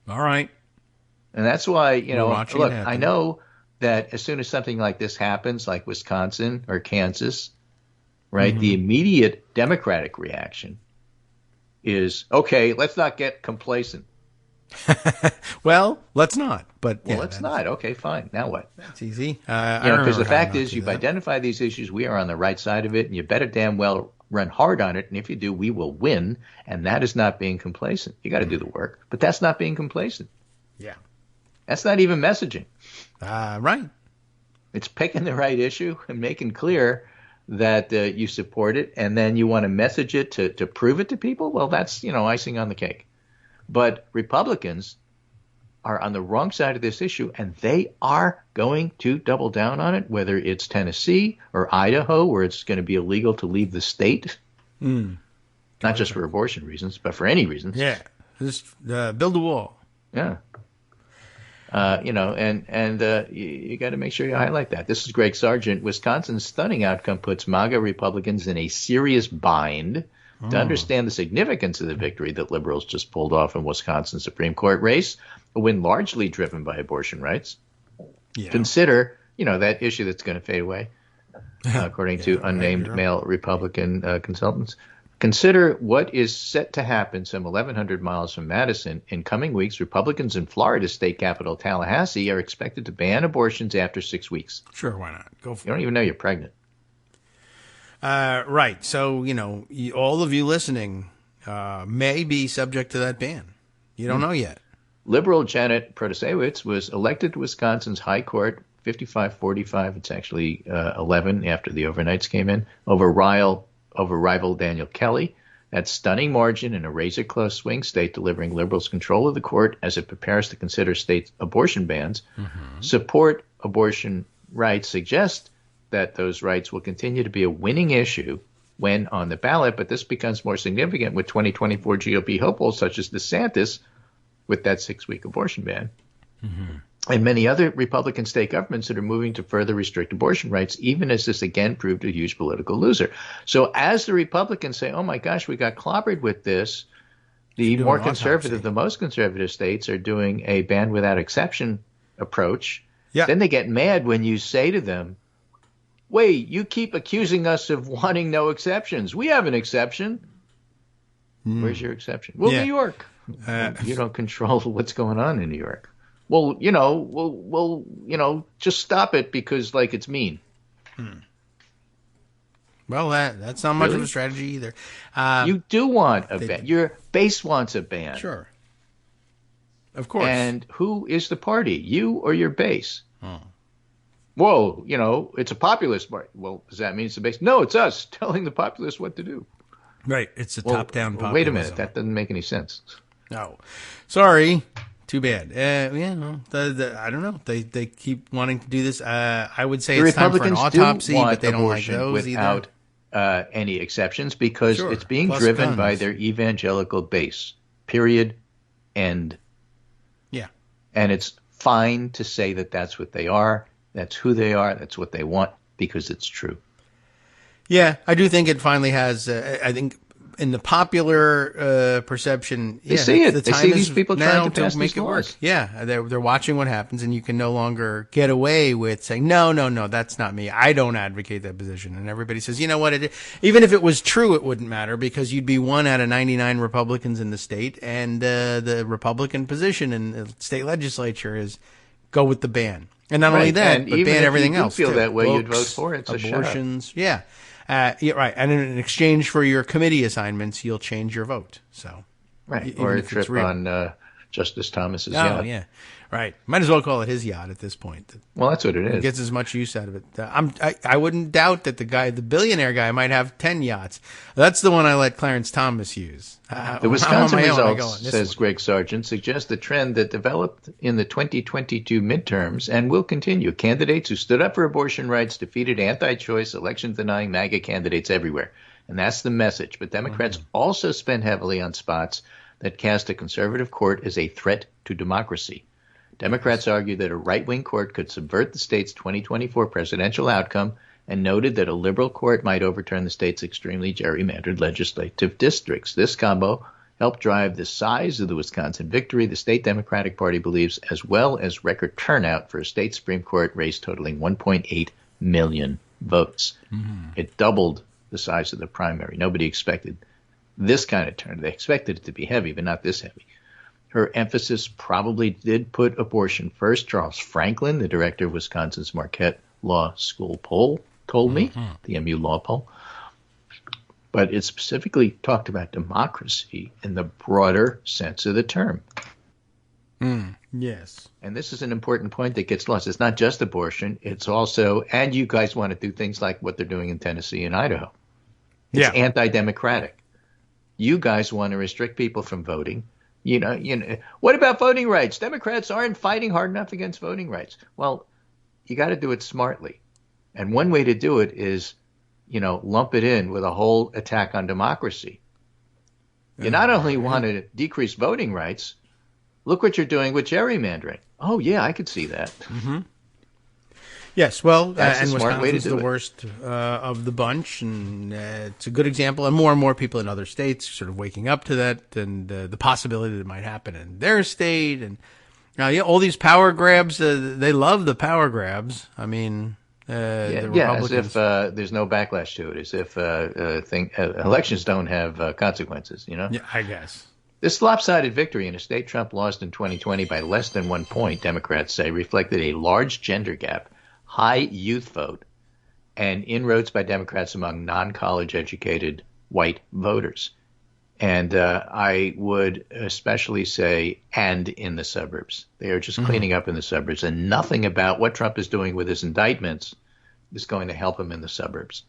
All right. And that's why, look, I know that as soon as something like this happens, like Wisconsin or Kansas, right, the immediate Democratic reaction is, okay, let's not get complacent. Well, let's not. But let's not. Okay, fine. Now what? That's easy. Because the fact is, you've identified these issues. We are on the right side of it, and you better damn well run hard on it. And if you do, we will win. And that is not being complacent. You got to do the work, but that's not being complacent. Yeah. That's not even messaging. Right. It's picking the right issue and making clear that you support it, and then you want to message it to prove it to people. Well, that's, icing on the cake. But Republicans are on the wrong side of this issue, and they are going to double down on it, whether it's Tennessee or Idaho, where it's going to be illegal to leave the state, not just for abortion reasons, but for any reasons. Yeah. Just build a wall. Yeah. You got to make sure you highlight that. This is Greg Sargent. Wisconsin's stunning outcome puts MAGA Republicans in a serious bind. To understand the significance of the victory that liberals just pulled off in Wisconsin Supreme Court race, a win largely driven by abortion rights, consider, that issue that's going to fade away, according to unnamed male Republican consultants. Consider what is set to happen some 1,100 miles from Madison. In coming weeks, Republicans in Florida's state capital, Tallahassee, are expected to ban abortions after 6 weeks. Sure, why not? Go for it. You don't even know you're pregnant. Right. So, all of you listening may be subject to that ban. You don't know yet. Liberal Janet Protasewicz was elected to Wisconsin's High Court, 55-45. It's actually 11 after the overnights came in, over rival Daniel Kelly. That stunning margin in a razor-close swing state, delivering liberals control of the court as it prepares to consider state abortion bans. Support abortion rights suggest that those rights will continue to be a winning issue when on the ballot, but this becomes more significant with 2024 GOP hopefuls such as DeSantis with that 6-week abortion ban. And many other Republican state governments that are moving to further restrict abortion rights, even as this again proved a huge political loser. So as the Republicans say, oh my gosh, we got clobbered with this, the more conservative, the most conservative states are doing a ban without exception approach. Yeah. Then they get mad when you say to them, wait, you keep accusing us of wanting no exceptions. We have an exception. Where's your exception? Well, New York. You don't control what's going on in New York. Well, just stop it because, it's mean. Well, that's not much of a strategy either. You do want a ban. Your base wants a ban. Sure. Of course. And who is the party, you or your base? Whoa, it's a populist party. Well, does that mean it's the base? No, it's us telling the populace what to do. Right. It's a top-down populism. Wait a minute. That doesn't make any sense. No. Sorry. Too bad. I don't know. They keep wanting to do this. I would say it's time for an autopsy, but they don't like those without any exceptions because it's being Plus driven guns. by their evangelical base. Period. End. Yeah. And it's fine to say that that's what they are. That's who they are. That's what they want because it's true. Yeah, I do think it finally has. I think in the popular perception, they see it. The they time see is these people now trying to pass make these it work. laws. Yeah, they're watching what happens, and you can no longer get away with saying, no, that's not me. I don't advocate that position. And everybody says, you know what? Even if it was true, it wouldn't matter because you'd be 1 out of 99 Republicans in the state, and the Republican position in the state legislature is go with the ban. And not only that, but ban everything else. If you feel that way, Books, you'd vote for it. So abortions, yeah. Yeah, right. And in exchange for your committee assignments, you'll change your vote. So, right, or a trip on Justice Thomas's yacht. Oh, yeah, right. Might as well call it his yacht at this point. Well, that's what it is. He gets as much use out of it. I wouldn't doubt that the billionaire guy, might have 10 yachts. That's the one I let Clarence Thomas use. The Wisconsin results, says Greg Sargent, suggest the trend that developed in the 2022 midterms and will continue. Candidates who stood up for abortion rights defeated anti-choice, election-denying MAGA candidates everywhere. And that's the message. But Democrats also spend heavily on spots that cast a conservative court as a threat to democracy. Democrats argue that a right-wing court could subvert the state's 2024 presidential outcome and noted that a liberal court might overturn the state's extremely gerrymandered legislative districts. This combo helped drive the size of the Wisconsin victory the state Democratic Party believes, as well as record turnout for a state Supreme Court race totaling 1.8 million votes. Mm-hmm. It doubled the size of the primary. Nobody expected this kind of turnout. They expected it to be heavy, but not this heavy. Her emphasis probably did put abortion first. Charles Franklin, the director of Wisconsin's Marquette Law School poll, told me, the MU Law poll. But it specifically talked about democracy in the broader sense of the term. Yes. And this is an important point that gets lost. It's not just abortion. It's also, and you guys want to do things like what they're doing in Tennessee and Idaho. It's anti-democratic. You guys want to restrict people from voting. You know, what about voting rights? Democrats aren't fighting hard enough against voting rights. Well, you got to do it smartly. And one way to do it is, lump it in with a whole attack on democracy. You not only want to decrease voting rights, look what you're doing with gerrymandering. Oh, yeah, I could see that. Mm-hmm. Yes, well, that's and a smart way to Wisconsin's do the worst of the bunch, and it's a good example. And more people in other states sort of waking up to that, and the possibility that it might happen in their state. And all these power grabs, they love the power grabs. I mean, the Republicans. As if there's no backlash to it, as if elections don't have consequences. Yeah, I guess. This lopsided victory in a state Trump lost in 2020 by less than 1 point, Democrats say, reflected a large gender gap, high youth vote, and inroads by Democrats among non-college educated white voters. And I would especially say, and in the suburbs. They are just cleaning up in the suburbs, and nothing about what Trump is doing with his indictments is going to help him in the suburbs.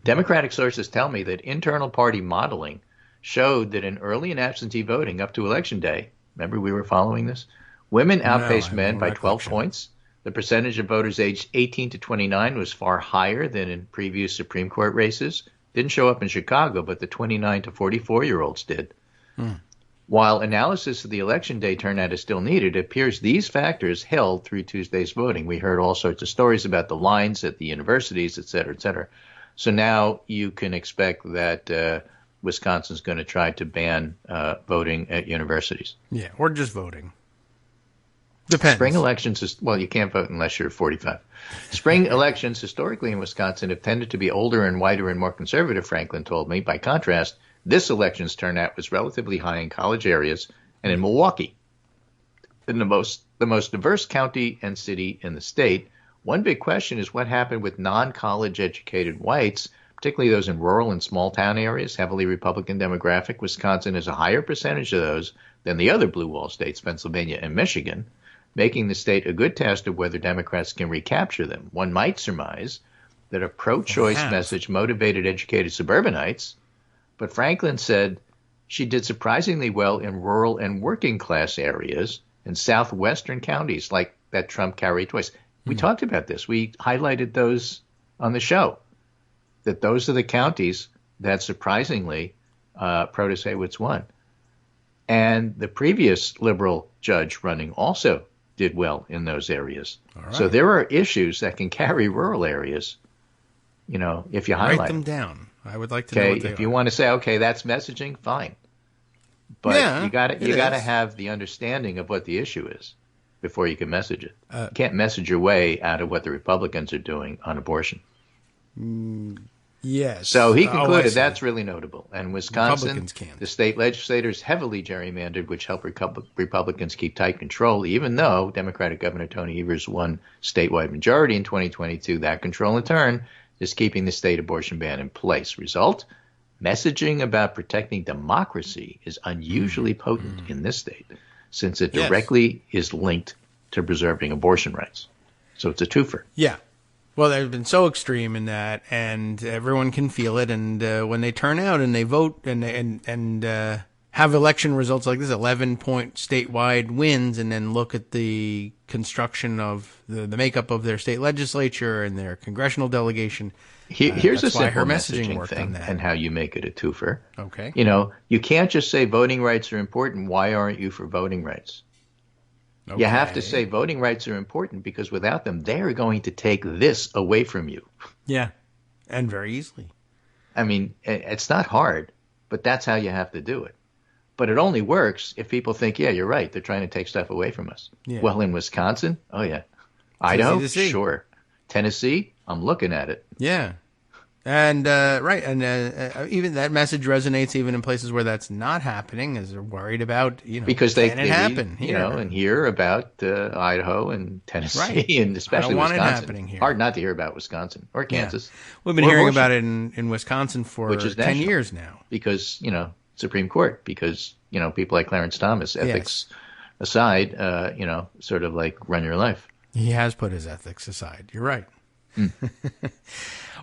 Democratic sources tell me that internal party modeling showed that in early and absentee voting up to Election Day, remember we were following this, women outpaced men by 12 points. The percentage of voters aged 18 to 29 was far higher than in previous Supreme Court races. Didn't show up in Chicago, but the 29 to 44-year-olds did. While analysis of the Election Day turnout is still needed, it appears these factors held through Tuesday's voting. We heard all sorts of stories about the lines at the universities, et cetera, et cetera. So now you can expect that Wisconsin's going to try to ban voting at universities. Yeah, or just voting. Depends. Spring elections, you can't vote unless you're 45. Spring elections historically in Wisconsin have tended to be older and whiter and more conservative, Franklin told me. By contrast, this election's turnout was relatively high in college areas and in Milwaukee. In the most diverse county and city in the state, one big question is what happened with non-college educated whites, particularly those in rural and small town areas, heavily Republican demographic. Wisconsin has a higher percentage of those than the other blue wall states, Pennsylvania and Michigan, making the state a good test of whether Democrats can recapture them. One might surmise that a pro-choice message motivated educated suburbanites But Franklin said she did surprisingly well in rural and working class areas in southwestern counties like that Trump carried twice. We talked about this. We highlighted those on the show, that those are the counties that surprisingly Protasewicz won. And the previous liberal judge running also did well in those areas. Right. So there are issues that can carry rural areas, if you highlight them down. I would like to know what they if you want to say, okay, that's messaging, fine. But you got to have the understanding of what the issue is before you can message it. You can't message your way out of what the Republicans are doing on abortion. Yes. So he concluded that's really notable. And Wisconsin, the state legislators heavily gerrymandered, which helped Republicans keep tight control, even though Democratic Governor Tony Evers won statewide majority in 2022. That control, in turn, is keeping the state abortion ban in place. Result, messaging about protecting democracy is unusually potent in this state, since it directly is linked to preserving abortion rights. So it's a twofer. Yeah. Well, they've been so extreme in that, and everyone can feel it. And when they turn out and they vote and have election results like this, 11-point statewide wins, and then look at the construction of the makeup of their state legislature and their congressional delegation. Here's a simple messaging thing and how you make it a twofer. Okay. You can't just say voting rights are important. Why aren't you for voting rights? Okay. You have to say voting rights are important because without them, they're going to take this away from you. Yeah, and very easily. I mean, it's not hard, but that's how you have to do it. But it only works if people think, yeah, you're right, they're trying to take stuff away from us. Yeah. Well, in Wisconsin, oh, yeah. Idaho, sure. Tennessee, I'm looking at it. Yeah. And, right, and even that message resonates even in places where that's not happening, as they're worried about, because they happen read, and hear about Idaho and Tennessee, and especially Wisconsin. It happening here. Hard not to hear about Wisconsin or Kansas. Yeah. We've been hearing about it in Wisconsin for 10 years now. Because, Supreme Court, because, people like Clarence Thomas, ethics aside, sort of like run your life. He has put his ethics aside. You're right.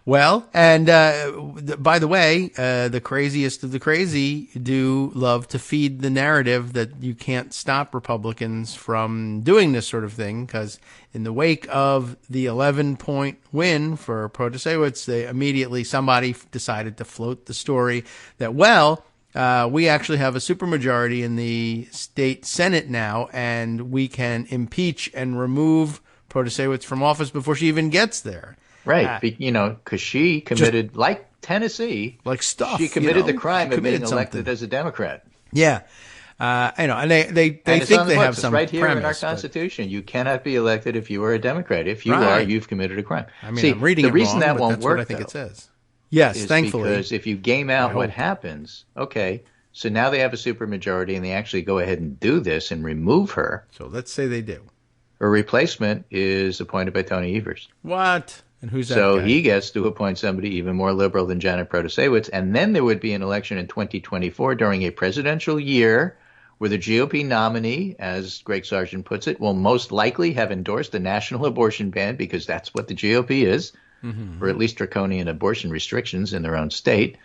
Well, and by the way, the craziest of the crazy do love to feed the narrative that you can't stop Republicans from doing this sort of thing, because in the wake of the 11-point win for Protasewicz, somebody decided to float the story that, we actually have a supermajority in the state Senate now, and we can impeach and remove Protasewicz from office before she even gets there. Right, because she committed, like Tennessee, she committed the crime of being elected as a Democrat. Yeah, and they think they have some right here premise, in our Constitution. You cannot be elected if you are a Democrat. If you are, you've committed a crime. I mean, I'm reading the reason wrong, that won't that's work, what I think it says. Yes, is thankfully. Because if you game out what happens, okay, so now they have a supermajority and they actually go ahead and do this and remove her. So let's say they do. Her replacement is appointed by Tony Evers. What? And who's that So guy? he gets to appoint somebody even more liberal than Janet Protasewicz, and then there would be an election in 2024 during a presidential year where the GOP nominee, as Greg Sargent puts it, will most likely have endorsed a national abortion ban because that's what the GOP is, or at least draconian abortion restrictions in their own state,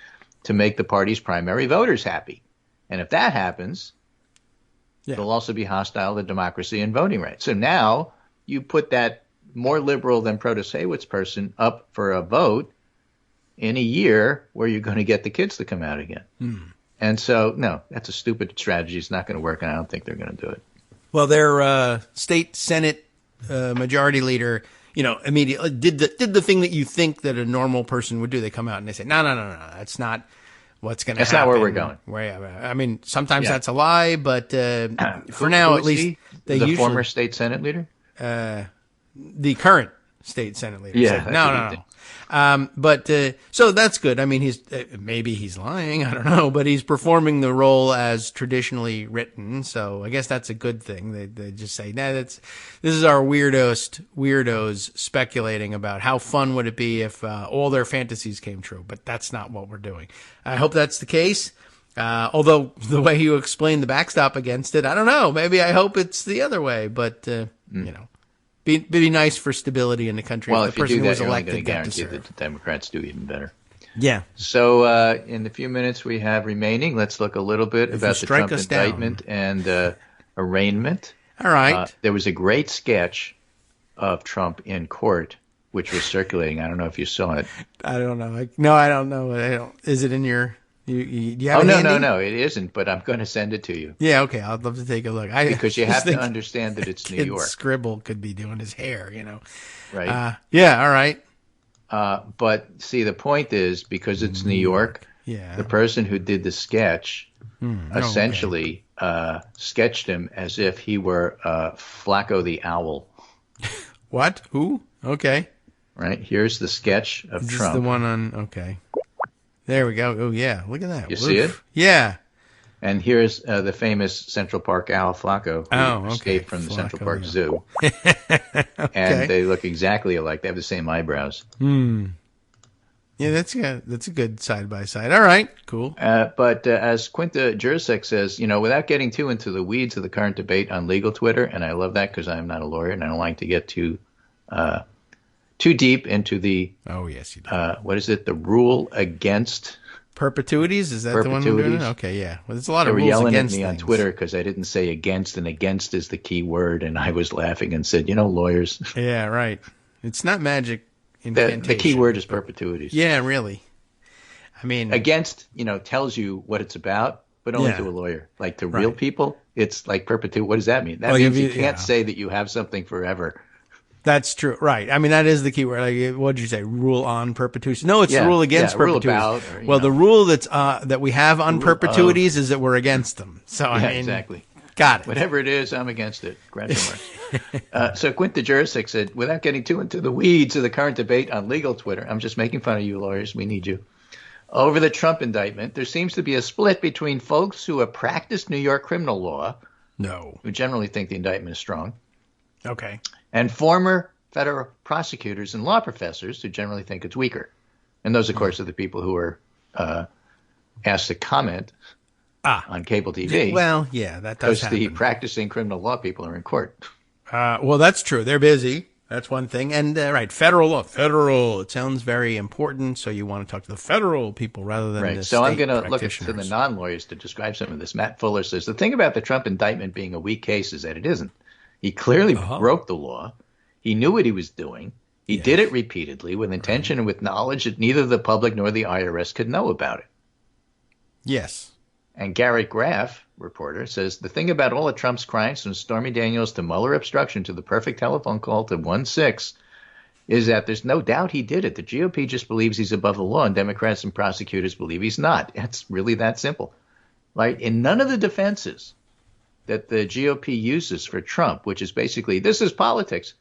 to make the party's primary voters happy. And if that happens, it'll also be hostile to democracy and voting rights. So now you put that more liberal than Protasewicz person up for a vote in a year where you're going to get the kids to come out again. And so, no, that's a stupid strategy. It's not going to work, and I don't think they're going to do it. Well, their state Senate majority leader, immediately did the thing that you think that a normal person would do. They come out and they say, no, that's not what's going to happen. That's not where we're going. I mean, sometimes that's a lie, but for now, at least, they usually... The former state Senate leader? The current state Senate leader. Yeah. Said, no. But so that's good. I mean, maybe he's lying. I don't know, but he's performing the role as traditionally written. So I guess that's a good thing. They just say, this is our weirdos speculating about how fun would it be if all their fantasies came true. But that's not what we're doing. I hope that's the case. Although the way you explain the backstop against it, I don't know. Maybe I hope it's the other way. But be nice for stability in the country. Well, if the you person do that, who was you're only elected going to got guarantee to serve. that the Democrats do even better. Yeah. So in the few minutes we have remaining, let's look a little bit about the Trump indictment and arraignment. All right. There was a great sketch of Trump in court, which was circulating. I don't know if you saw it. I don't know. No, I don't know. Is it in your... Do you have No, it isn't, but I'm going to send it to you. Yeah, okay. I'd love to take a look. Because you have to understand that it's New York. Scribble could be doing his hair, Right. Yeah, all right. But see, the point is, because it's New York, the person who did the sketch essentially sketched him as if he were Flacco the Owl. What? Who? Okay. Right. Here's the sketch of Trump. This is the one on, okay. There we go. Oh, yeah. Look at that. You see it? Yeah. And here's the famous Central Park owl Flacco, who escaped from the Central Park Zoo. And they look exactly alike. They have the same eyebrows. Yeah, that's a good side-by-side. All right, cool. But as Quinta Jurasek says, without getting too into the weeds of the current debate on legal Twitter, and I love that because I'm not a lawyer and I don't like to get too deep into the yes, you do. What is it? The rule against perpetuities? Is that the one we're doing? Okay, yeah. Well, there's a lot of rules yelling against at me things. on Twitter because I didn't say against, and against is the key word, and I was laughing and said, lawyers. Yeah, right. It's not magic incantation. The key word is perpetuities. Yeah, really. I mean, against, tells you what it's about, but only to a lawyer. Like to real people, it's like perpetuity. What does that mean? That means you can't say that you have something forever. That's true, right? I mean, that is the key word. Like, what did you say? Rule on perpetuities? No, it's the rule against perpetuities. Rule about, the rule that we have on perpetuities is that we're against them. So I mean, exactly. Got it. Whatever it is, I'm against it. So Quinta Jurasek said, without getting too into the weeds of the current debate on legal Twitter, I'm just making fun of you lawyers. We need you. Over the Trump indictment, there seems to be a split between folks who have practiced New York criminal law, who generally think the indictment is strong, and former federal prosecutors and law professors who generally think it's weaker. And those, of course, are the people who are asked to comment on cable TV. Well, yeah, that does happen. Because the practicing criminal law people are in court. Well, that's true. They're busy. That's one thing. And, federal law. Federal. It sounds very important, so you want to talk to the federal people rather than the state So I'm going to look to the non-lawyers to describe some of this. Matt Fuller says, the thing about the Trump indictment being a weak case is that it isn't. He clearly broke the law. He knew what he was doing. He did it repeatedly with intention and with knowledge that neither the public nor the IRS could know about it. Yes. And Garrett Graff, reporter, says the thing about all of Trump's crimes, from Stormy Daniels to Mueller obstruction to the perfect telephone call to 1-6, is that there's no doubt he did it. The GOP just believes he's above the law, and Democrats and prosecutors believe he's not. It's really that simple. Right? In none of the defenses that the GOP uses for Trump, which is basically, this is politics,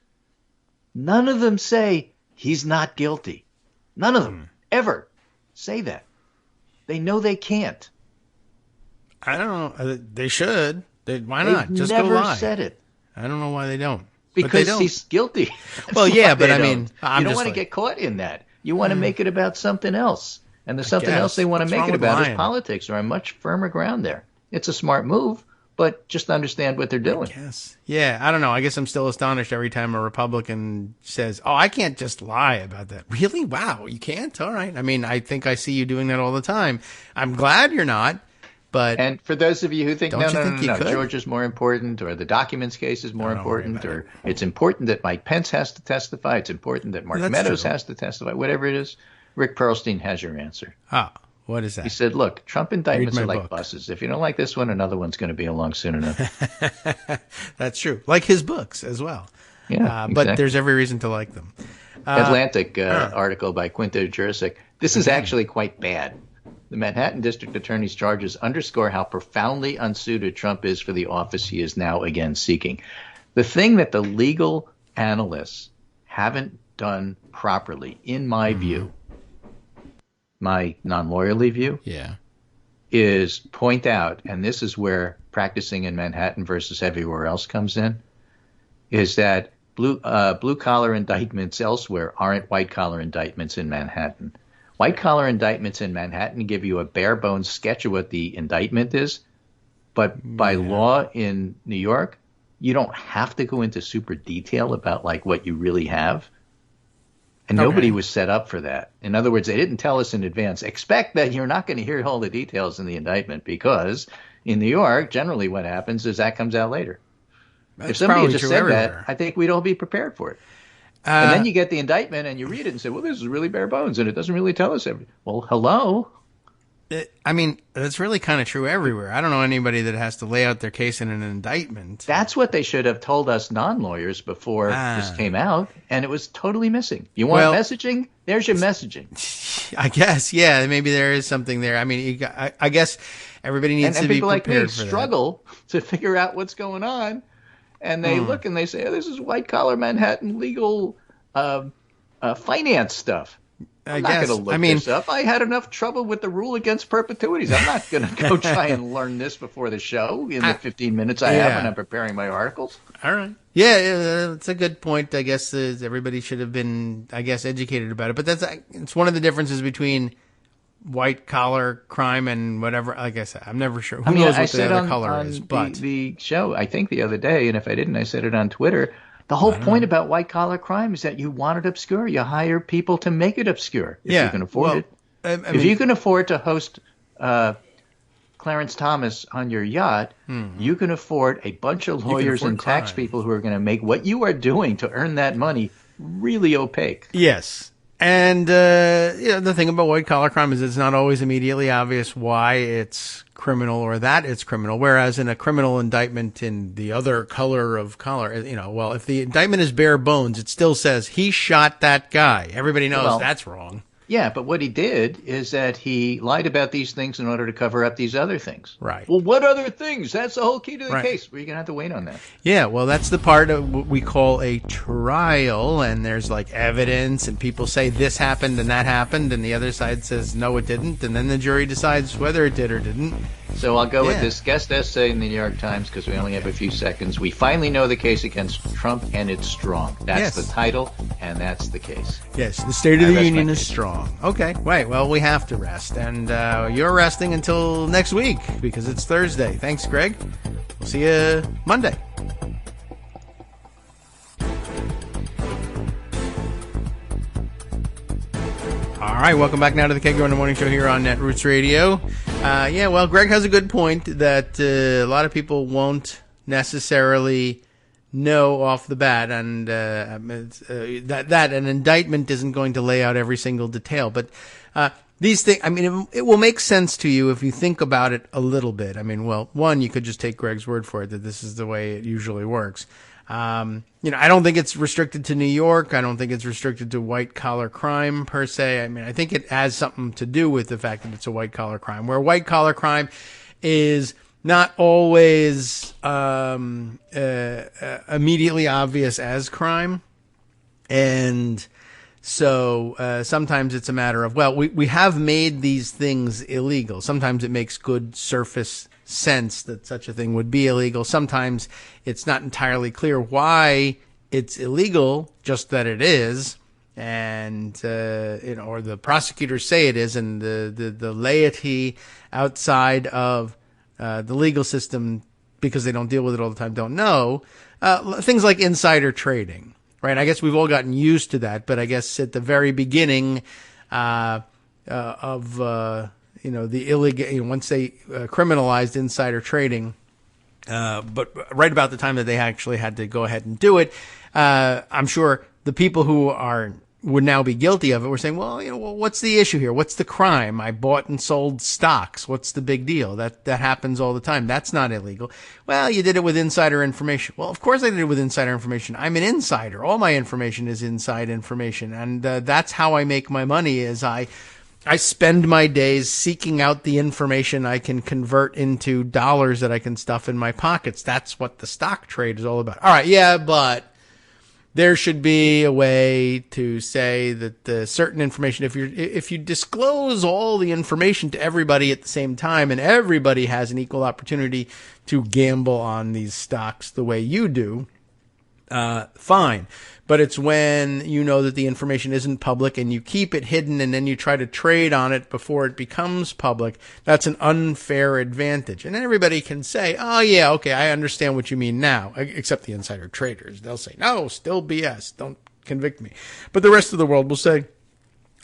none of them say he's not guilty. None of them ever say that. They know they can't. I don't know. They should. Why not? They've just never go lie. said it. I don't know why they don't. Because they don't. He's guilty. Well, yeah, but I mean, you don't want to get caught in that. You want to make it about something else. And the something else they want to make it about is politics, or on much firmer ground there. It's a smart move, but just understand what they're doing. Yes. Yeah, I don't know. I guess I'm still astonished every time a Republican says, oh, I can't just lie about that. Really? Wow, you can't? All right. I mean, I think I see you doing that all the time. I'm glad you're not. And for those of you who think, no, George is more important, or the documents case is more important, or it's important that Mike Pence has to testify, it's important that Mark Meadows has to testify, whatever it is, Rick Perlstein has your answer. What is that? He said, look, Trump indictments are like buses. If you don't like this one, another one's going to be along soon enough. That's true. Like his books as well. Yeah, but there's every reason to like them. Atlantic article by Quinta Jurasek. This is actually quite bad. The Manhattan District Attorney's charges underscore how profoundly unsuited Trump is for the office he is now again seeking. The thing that the legal analysts haven't done properly, in my view, my non-lawyerly view, is point out, and this is where practicing in Manhattan versus everywhere else comes in, is that blue-collar indictments elsewhere aren't white-collar indictments in Manhattan. White-collar indictments in Manhattan give you a bare-bones sketch of what the indictment is, but by law in New York, you don't have to go into super detail about like what you really have. And nobody was set up for that. In other words, they didn't tell us in advance, expect that you're not going to hear all the details in the indictment, because in New York, generally what happens is that comes out later. If somebody had just said that, I think we'd all be prepared for it. And then you get the indictment and you read it and say, well, this is really bare bones and it doesn't really tell us everything. Well, hello? That's really kind of true everywhere. I don't know anybody that has to lay out their case in an indictment. That's what they should have told us non-lawyers before this came out, and it was totally missing. You want messaging? There's your messaging. I guess, yeah, maybe there is something there. I mean, I guess everybody needs to be prepared for that. And people like me struggle to figure out what's going on, and they look and they say, oh, this is white-collar Manhattan legal finance stuff. I'm not going to look this up. I had enough trouble with the rule against perpetuities. I'm not going to go try and learn this before the show in the 15 minutes I have when I'm preparing my articles. All right. Yeah, it's a good point. I guess everybody should have been, educated about it. But it's one of the differences between white-collar crime and whatever. Like I said, I'm never sure. Who knows what the other color is? But the show, I think the other day, and if I didn't, I said it on Twitter, the whole point about white-collar crime is that you want it obscure. You hire people to make it obscure if you can afford it. If you can afford to host Clarence Thomas on your yacht, you can afford a bunch of lawyers and tax people who are going to make what you are doing to earn that money really opaque. Yes. And the thing about white-collar crime is it's not always immediately obvious why it's criminal or that it's criminal, whereas in a criminal indictment in the other color of collar, if the indictment is bare bones, it still says he shot that guy. Everybody knows that's wrong. Yeah, but what he did is that he lied about these things in order to cover up these other things. Right. Well, what other things? That's the whole key to the case. Well, you're going to have to wait on that. Yeah, well, that's the part of what we call a trial, and there's like evidence, and people say this happened and that happened, and the other side says no, it didn't, and then the jury decides whether it did or didn't. So I'll go with this guest essay in the New York Times because we only have a few seconds. We finally know the case against Trump, and it's strong. That's the title, and that's the case. Yes, the State of the Union is strong. Okay, right. Well, we have to rest, and you're resting until next week because it's Thursday. Thanks, Greg. We'll see you Monday. All right, welcome back now to the Kagro in the Morning Show here on Netroots Radio. Greg has a good point that a lot of people won't necessarily know off the bat, and that an indictment isn't going to lay out every single detail. But these things, it will make sense to you if you think about it a little bit. One, you could just take Greg's word for it that this is the way it usually works. I don't think it's restricted to New York. I don't think it's restricted to white-collar crime per se. I think it has something to do with the fact that it's a white-collar crime, where white-collar crime is not always immediately obvious as crime. And so sometimes it's a matter of, we have made these things illegal. Sometimes it makes good surface sense that such a thing would be illegal. Sometimes it's not entirely clear why it's illegal, just that it is. And, or the prosecutors say it is, and the laity outside of the legal system, because they don't deal with it all the time, don't know. Things like insider trading, right? I guess we've all gotten used to that, but I guess at the very beginning the illegal, once they criminalized insider trading, but right about the time that they actually had to go ahead and do it, I'm sure the people who would now be guilty of it were saying, what's the issue here? What's the crime? I bought and sold stocks. What's the big deal? That happens all the time. That's not illegal. Well, you did it with insider information. Well, of course I did it with insider information. I'm an insider. All my information is inside information. And that's how I make my money is I spend my days seeking out the information I can convert into dollars that I can stuff in my pockets. That's what the stock trade is all about. All right, yeah, but there should be a way to say that certain information, if you disclose all the information to everybody at the same time and everybody has an equal opportunity to gamble on these stocks the way you do, fine. But it's when you know that the information isn't public and you keep it hidden and then you try to trade on it before it becomes public, that's an unfair advantage. And then everybody can say, oh, yeah, okay, I understand what you mean now, except the insider traders. They'll say, no, still BS. Don't convict me. But the rest of the world will say,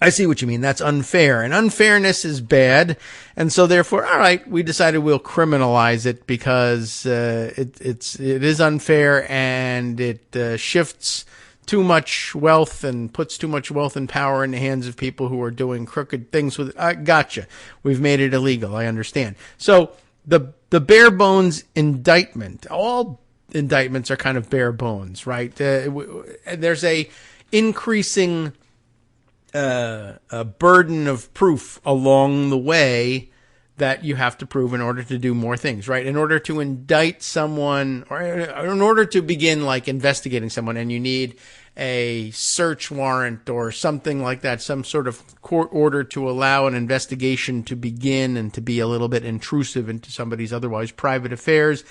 I see what you mean. That's unfair. And unfairness is bad. And so therefore, all right, we decided we'll criminalize it because it is unfair and it shifts too much wealth and puts too much wealth and power in the hands of people who are doing crooked things with it. Gotcha. We've made it illegal. I understand. So the bare bones indictment, all indictments are kind of bare bones, right? There's a increasing a burden of proof along the way that you have to prove in order to do more things, right? In order to indict someone, or in order to begin like investigating someone, and you need a search warrant or something like that, some sort of court order to allow an investigation to begin and to be a little bit intrusive into somebody's otherwise private affairs.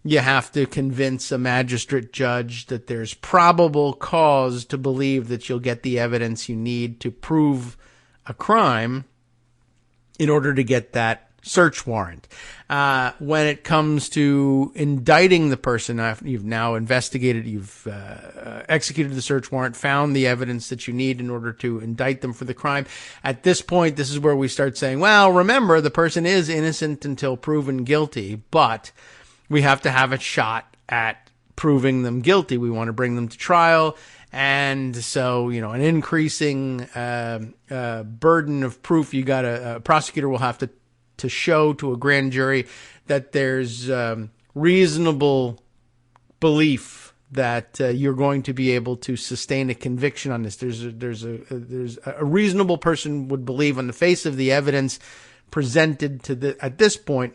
You have to convince a magistrate judge that there's probable cause to believe that you'll get the evidence you need to prove a crime in order to get that search warrant. When it comes to indicting the person, you've now investigated, you've executed the search warrant, found the evidence that you need in order to indict them for the crime. At this point, this is where we start saying, well, remember, the person is innocent until proven guilty, but we have to have a shot at proving them guilty. We want to bring them to trial. And so, an increasing burden of proof. You got a prosecutor will have to show to a grand jury that there's reasonable belief that you're going to be able to sustain a conviction on this. There's a reasonable person would believe on the face of the evidence presented at this point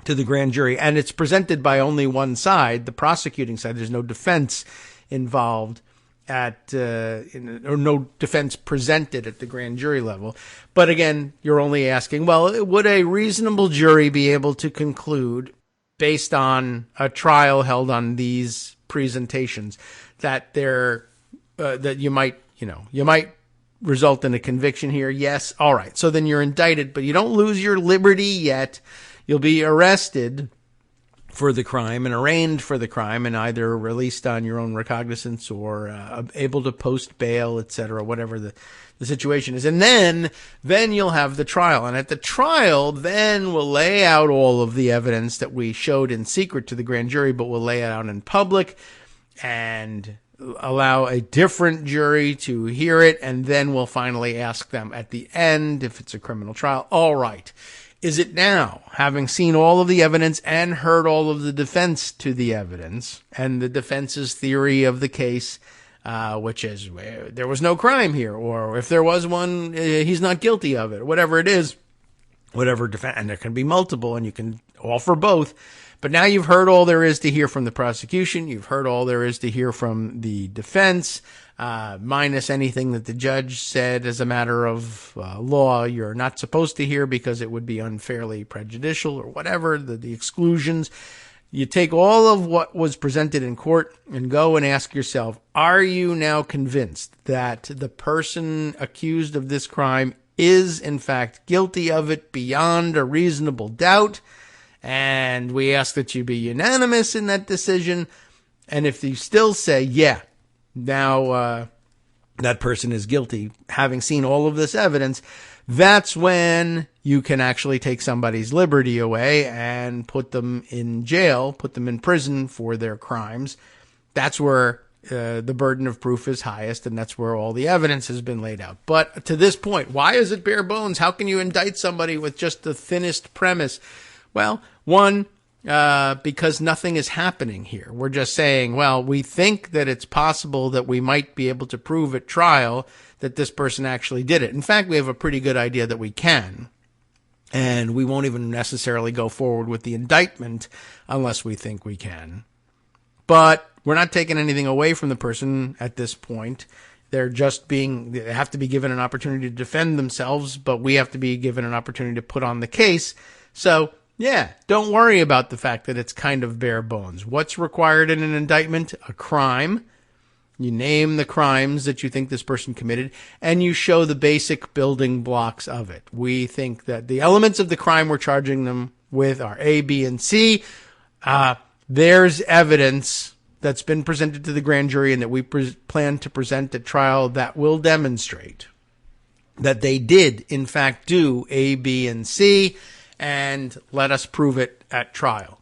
to the grand jury, and it's presented by only one side, the prosecuting side. There's no defense involved or no defense presented at the grand jury level. But again, you're only asking, well, would a reasonable jury be able to conclude, based on a trial held on these presentations, that that you might result in a conviction here? Yes. All right. So then you're indicted, but you don't lose your liberty yet. You'll be arrested for the crime and arraigned for the crime and either released on your own recognizance or able to post bail, etc., whatever the situation is. And then you'll have the trial. And at the trial, then we'll lay out all of the evidence that we showed in secret to the grand jury, but we'll lay it out in public and allow a different jury to hear it. And then we'll finally ask them at the end, if it's a criminal trial, all right, is it now, having seen all of the evidence and heard all of the defense to the evidence and the defense's theory of the case, which is there was no crime here, or if there was one, he's not guilty of it, or whatever it is, whatever defense, and there can be multiple, and you can offer both. But now you've heard all there is to hear from the prosecution. You've heard all there is to hear from the defense, minus anything that the judge said as a matter of law you're not supposed to hear because it would be unfairly prejudicial or whatever, the exclusions. You take all of what was presented in court and go and ask yourself, are you now convinced that the person accused of this crime is in fact guilty of it beyond a reasonable doubt? And we ask that you be unanimous in that decision. And if you still say, yeah, now that person is guilty, having seen all of this evidence, that's when you can actually take somebody's liberty away and put them in jail, put them in prison for their crimes. That's where the burden of proof is highest, and that's where all the evidence has been laid out. But to this point, why is it bare bones? How can you indict somebody with just the thinnest premise? Well, one, because nothing is happening here. We're just saying, well, we think that it's possible that we might be able to prove at trial that this person actually did it. In fact, we have a pretty good idea that we can. And we won't even necessarily go forward with the indictment unless we think we can. But we're not taking anything away from the person at this point. They have to be given an opportunity to defend themselves, but we have to be given an opportunity to put on the case. So, yeah, don't worry about the fact that it's kind of bare bones. What's required in an indictment? A crime. You name the crimes that you think this person committed, and you show the basic building blocks of it. We think that the elements of the crime we're charging them with are A, B, and C. There's evidence that's been presented to the grand jury and that we plan to present at trial that will demonstrate that they did, in fact, do A, B, and C, and let us prove it at trial.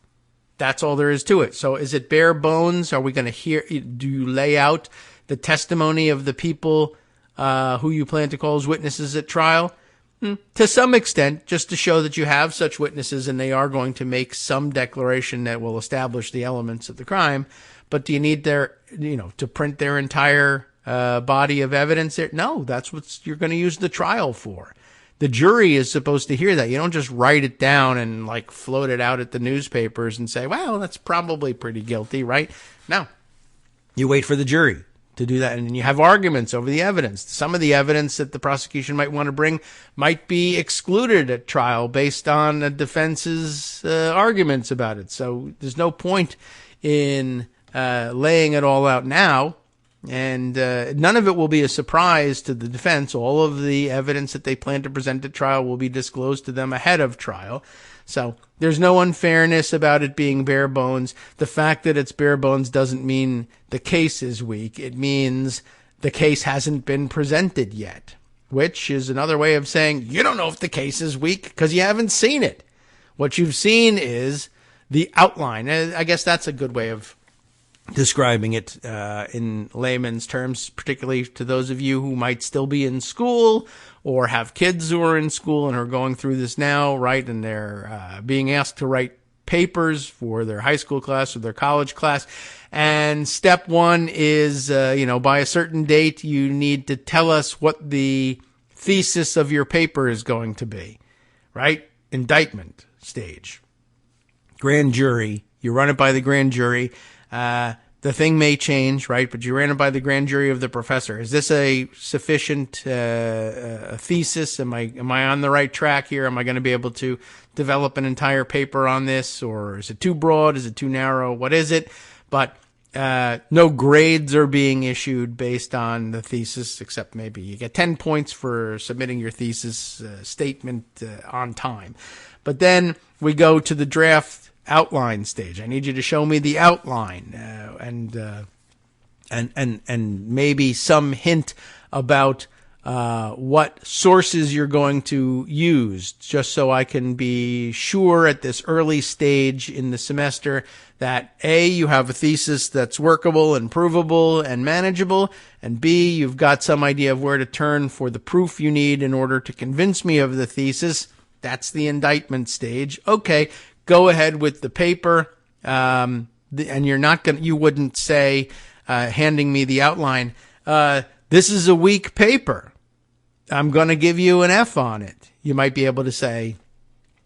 That's all there is to it. So is it bare bones? Are we going to do you lay out the testimony of the people who you plan to call as witnesses at trial? To some extent, just to show that you have such witnesses and they are going to make some declaration that will establish the elements of the crime. But do you need to print their entire body of evidence there? No, that's what you're going to use the trial for. The jury is supposed to hear that. You don't just write it down and float it out at the newspapers and say, well, that's probably pretty guilty, right? No. You wait for the jury to do that, and you have arguments over the evidence. Some of the evidence that the prosecution might want to bring might be excluded at trial based on the defense's arguments about it. So there's no point in laying it all out now. And none of it will be a surprise to the defense. All of the evidence that they plan to present at trial will be disclosed to them ahead of trial. So there's no unfairness about it being bare bones. The fact that it's bare bones doesn't mean the case is weak. It means the case hasn't been presented yet, which is another way of saying you don't know if the case is weak because you haven't seen it. What you've seen is the outline. I guess that's a good way of describing it in layman's terms, particularly to those of you who might still be in school or have kids who are in school and are going through this now, right? And they're being asked to write papers for their high school class or their college class. And step one is, by a certain date, you need to tell us what the thesis of your paper is going to be, right? Indictment stage. Grand jury. You run it by the grand jury. The thing may change, right? But you ran it by the grand jury of the professor. Is this a sufficient thesis? Am I on the right track here? Am I going to be able to develop an entire paper on this? Or is it too broad? Is it too narrow? What is it? But no grades are being issued based on the thesis, except maybe you get 10 points for submitting your thesis statement on time. But then we go to the draft outline stage. I need you to show me the outline and maybe some hint about what sources you're going to use, just so I can be sure at this early stage in the semester that A, you have a thesis that's workable and provable and manageable, and B, you've got some idea of where to turn for the proof you need in order to convince me of the thesis. That's the indictment stage. Okay. Go ahead with the paper, and you wouldn't say, handing me the outline, this is a weak paper. I'm going to give you an F on it. You might be able to say,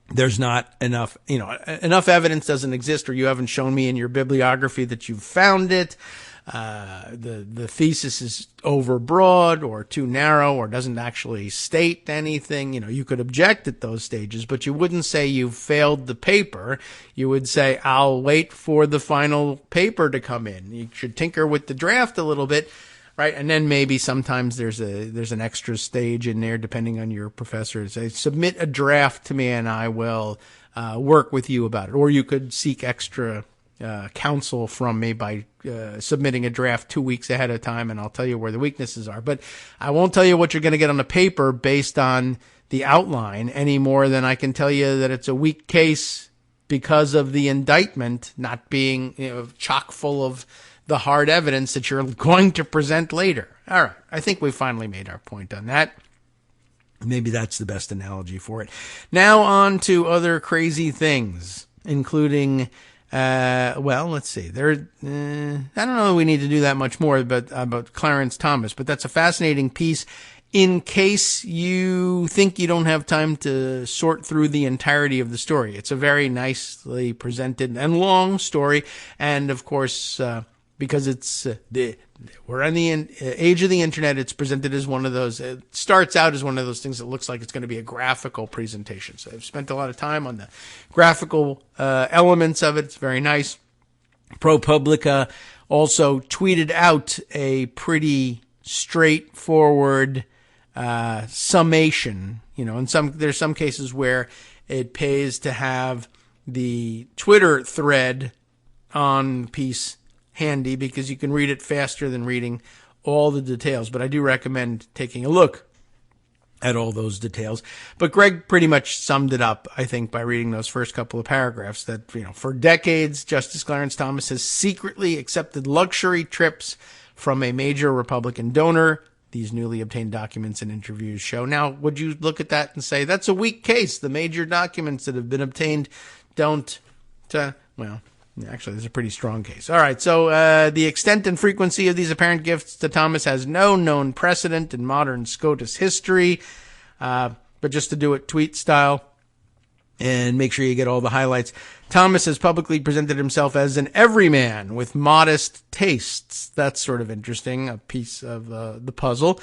there's not enough evidence doesn't exist, or you haven't shown me in your bibliography that you've found it. The thesis is overbroad or too narrow or doesn't actually state anything. You could object at those stages, but you wouldn't say you've failed the paper. You would say, I'll wait for the final paper to come in. You should tinker with the draft a little bit, right? And then maybe sometimes there's an extra stage in there depending on your professor. Say, submit a draft to me and I will work with you about it. Or you could seek extra counsel from me by submitting a draft 2 weeks ahead of time, and I'll tell you where the weaknesses are. But I won't tell you what you're going to get on the paper based on the outline any more than I can tell you that it's a weak case because of the indictment not being chock full of the hard evidence that you're going to present later. All right. I think we finally made our point on that. Maybe that's the best analogy for it. Now on to other crazy things, including let's see. I don't know that we need to do that much more about Clarence Thomas, but that's a fascinating piece in case you think you don't have time to sort through the entirety of the story. It's a very nicely presented and long story. And of course, because we're in the age of the internet, it's presented as one of those, it starts out as one of those things that looks like it's going to be a graphical presentation. So I've spent a lot of time on the graphical elements of it. It's very nice. ProPublica also tweeted out a pretty straightforward summation. There's some cases where it pays to have the Twitter thread on piece handy because you can read it faster than reading all the details. But I do recommend taking a look at all those details. But Greg pretty much summed it up, I think, by reading those first couple of paragraphs that, for decades, Justice Clarence Thomas has secretly accepted luxury trips from a major Republican donor. These newly obtained documents and interviews show. Now, would you look at that and say, that's a weak case? The major documents that have been obtained don't, well, actually, there's a pretty strong case. All right, so the extent and frequency of these apparent gifts to Thomas has no known precedent in modern SCOTUS history. But just to do it tweet style and make sure you get all the highlights, Thomas has publicly presented himself as an everyman with modest tastes. That's sort of interesting, a piece of the puzzle.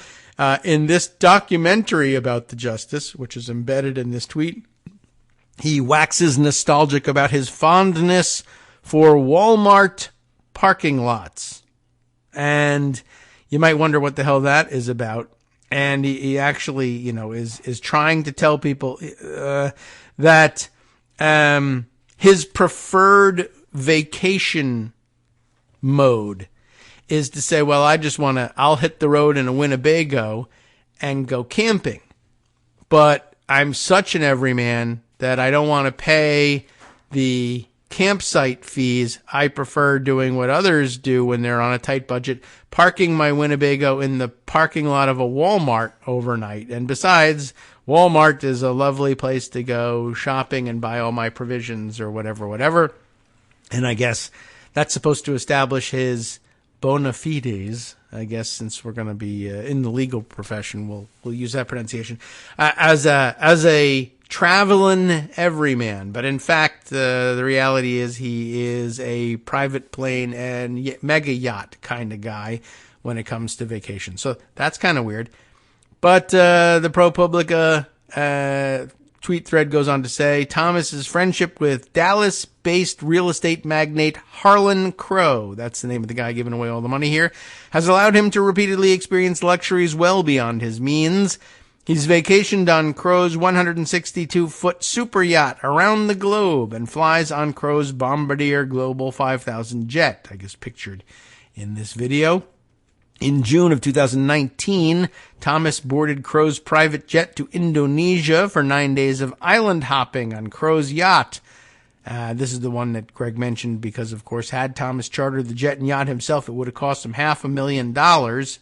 In this documentary about the justice, which is embedded in this tweet, he waxes nostalgic about his fondness for Walmart parking lots. And you might wonder what the hell that is about. And he actually, is trying to tell people that his preferred vacation mode is to say, well, I'll hit the road in a Winnebago and go camping. But I'm such an everyman that I don't want to pay the campsite fees. I prefer doing what others do when they're on a tight budget, parking my Winnebago in the parking lot of a Walmart overnight. And besides, Walmart is a lovely place to go shopping and buy all my provisions or whatever. And I guess that's supposed to establish his bona fides. I guess since we're going to be in the legal profession, we'll use that pronunciation as a traveling everyman. But in fact, the reality is he is a private plane and mega yacht kind of guy when it comes to vacation. So that's kind of weird. But the ProPublica tweet thread goes on to say, Thomas's friendship with Dallas-based real estate magnate Harlan Crow, that's the name of the guy giving away all the money here, has allowed him to repeatedly experience luxuries well beyond his means. He's vacationed on Crow's 162-foot super yacht around the globe and flies on Crow's Bombardier Global 5000 jet, I guess pictured in this video. In June of 2019, Thomas boarded Crow's private jet to Indonesia for 9 days of island hopping on Crow's yacht. This is the one that Greg mentioned because, of course, had Thomas chartered the jet and yacht himself, it would have cost him $500,000.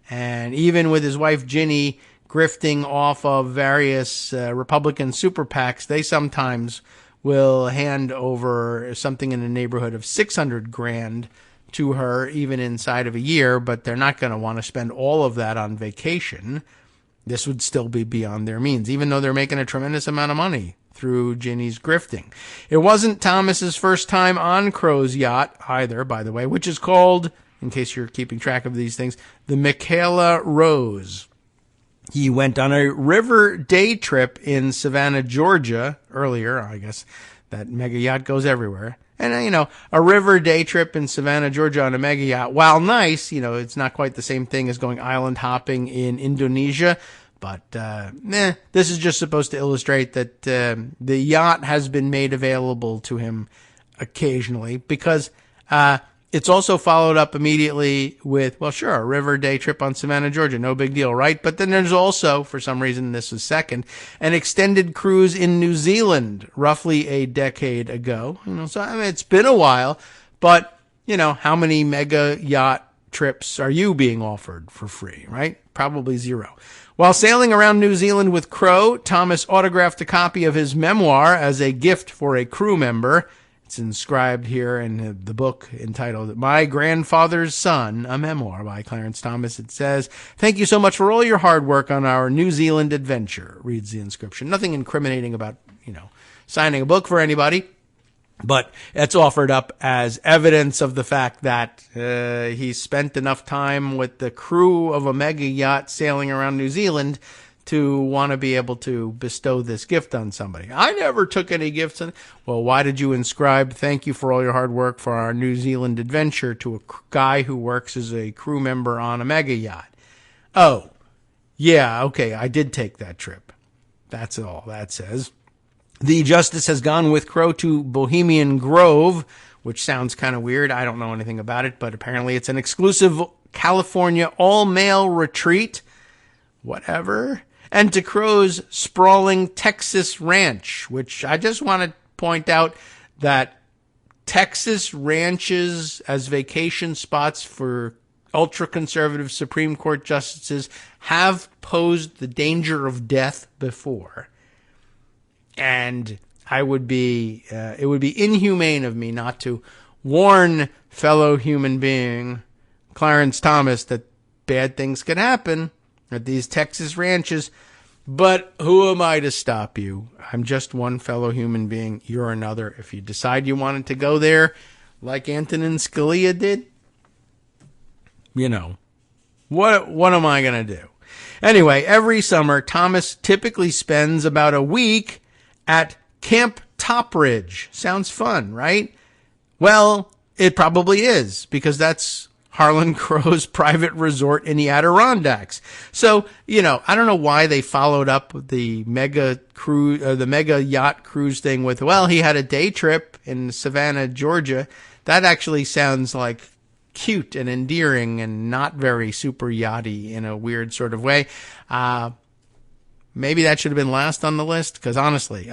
And even with his wife, Ginny, grifting off of various Republican super PACs, they sometimes will hand over something in the neighborhood of $600,000 to her even inside of a year, but they're not going to want to spend all of that on vacation. This would still be beyond their means, even though they're making a tremendous amount of money through Ginny's grifting. It wasn't Thomas's first time on Crow's yacht either, by the way, which is called, in case you're keeping track of these things, the Michaela Rose. He went on a river day trip in Savannah, Georgia earlier. I guess that mega yacht goes everywhere. And, a river day trip in Savannah, Georgia on a mega yacht, while nice, it's not quite the same thing as going island hopping in Indonesia. But, this is just supposed to illustrate that the yacht has been made available to him occasionally because it's also followed up immediately with, well, sure, a river day trip on Savannah, Georgia. No big deal, right? But then there's also, for some reason, this is second, an extended cruise in New Zealand roughly a decade ago. So it's been a while, but, how many mega yacht trips are you being offered for free, right? Probably zero. While sailing around New Zealand with Crow, Thomas autographed a copy of his memoir as a gift for a crew member. It's inscribed here in the book entitled My Grandfather's Son, a memoir by Clarence Thomas. It says, "Thank you so much for all your hard work on our New Zealand adventure," reads the inscription. Nothing incriminating about, signing a book for anybody, but it's offered up as evidence of the fact that he spent enough time with the crew of a mega yacht sailing around New Zealand to want to be able to bestow this gift on somebody. I never took any gifts. Well, why did you inscribe, "Thank you for all your hard work for our New Zealand adventure," to a guy who works as a crew member on a mega yacht? Oh, yeah, okay, I did take that trip. That's all that says. The justice has gone with Crow to Bohemian Grove, which sounds kind of weird. I don't know anything about it, but apparently it's an exclusive California all-male retreat. Whatever. And to Crow's sprawling Texas ranch, which I just want to point out that Texas ranches as vacation spots for ultra-conservative Supreme Court justices have posed the danger of death before. And it would be inhumane of me not to warn fellow human being Clarence Thomas that bad things could happen at these Texas ranches. But who am I to stop you? I'm just one fellow human being. You're another. If you decide you wanted to go there, like Antonin Scalia did, what am I going to do? Anyway, every summer, Thomas typically spends about a week at Camp Topridge. Sounds fun, right? Well, it probably is, because that's Harlan Crow's private resort in the Adirondacks. So, I don't know why they followed up the mega yacht cruise thing with, well, he had a day trip in Savannah, Georgia. That actually sounds like cute and endearing and not very super yachty in a weird sort of way. Maybe that should have been last on the list, because honestly,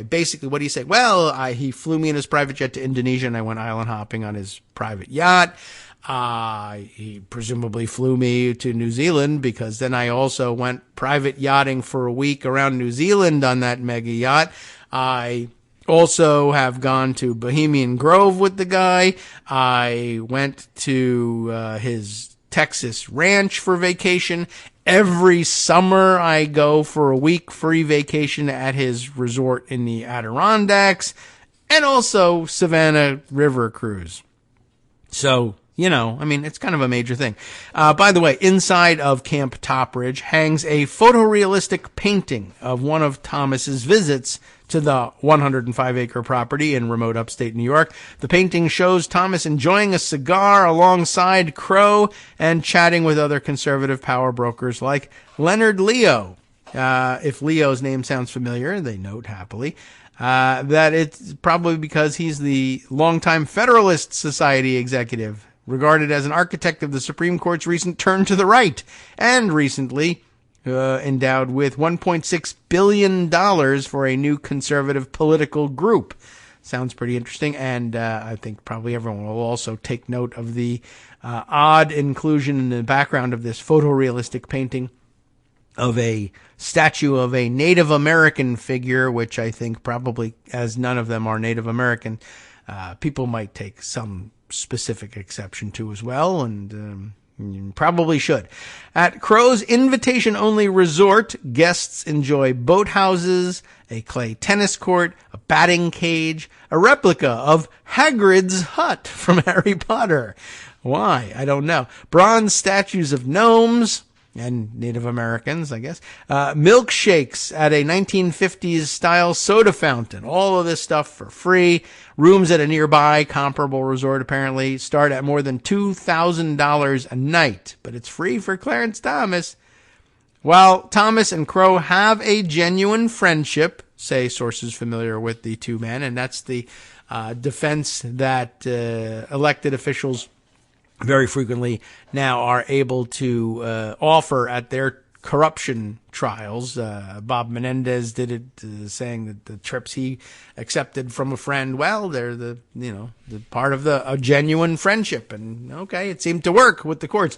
basically, what do you say? Well, he flew me in his private jet to Indonesia, and I went island hopping on his private yacht. He presumably flew me to New Zealand, because then I also went private yachting for a week around New Zealand on that mega yacht. I also have gone to Bohemian Grove with the guy. I went to his Texas ranch for vacation. Every summer I go for a week free vacation at his resort in the Adirondacks, and also Savannah River cruise. So, it's kind of a major thing. By the way, inside of Camp Topridge hangs a photorealistic painting of one of Thomas's visits to the 105-acre property in remote upstate New York. The painting shows Thomas enjoying a cigar alongside Crow and chatting with other conservative power brokers like Leonard Leo. If Leo's name sounds familiar, they note happily that it's probably because he's the longtime Federalist Society executive, regarded as an architect of the Supreme Court's recent turn to the right, and recently endowed with $1.6 billion for a new conservative political group. Sounds pretty interesting, and I think probably everyone will also take note of the odd inclusion in the background of this photorealistic painting of a statue of a Native American figure, which I think probably, as none of them are Native American, people might take some specific exception to as well, and probably should. At Crow's invitation-only resort, guests enjoy boathouses, a clay tennis court, a batting cage, a replica of Hagrid's hut from Harry Potter. Why? I don't know. Bronze statues of gnomes and Native Americans, I guess. Milkshakes at a 1950s-style soda fountain. All of this stuff for free. Rooms at a nearby comparable resort apparently start at more than $2,000 a night. But it's free for Clarence Thomas. While Thomas and Crow have a genuine friendship, say sources familiar with the two men, and that's the defense that elected officials very frequently now are able to offer at their corruption trials. Bob Menendez did it, saying that the trips he accepted from a friend, well, they're the part of a genuine friendship. And okay, it seemed to work with the courts.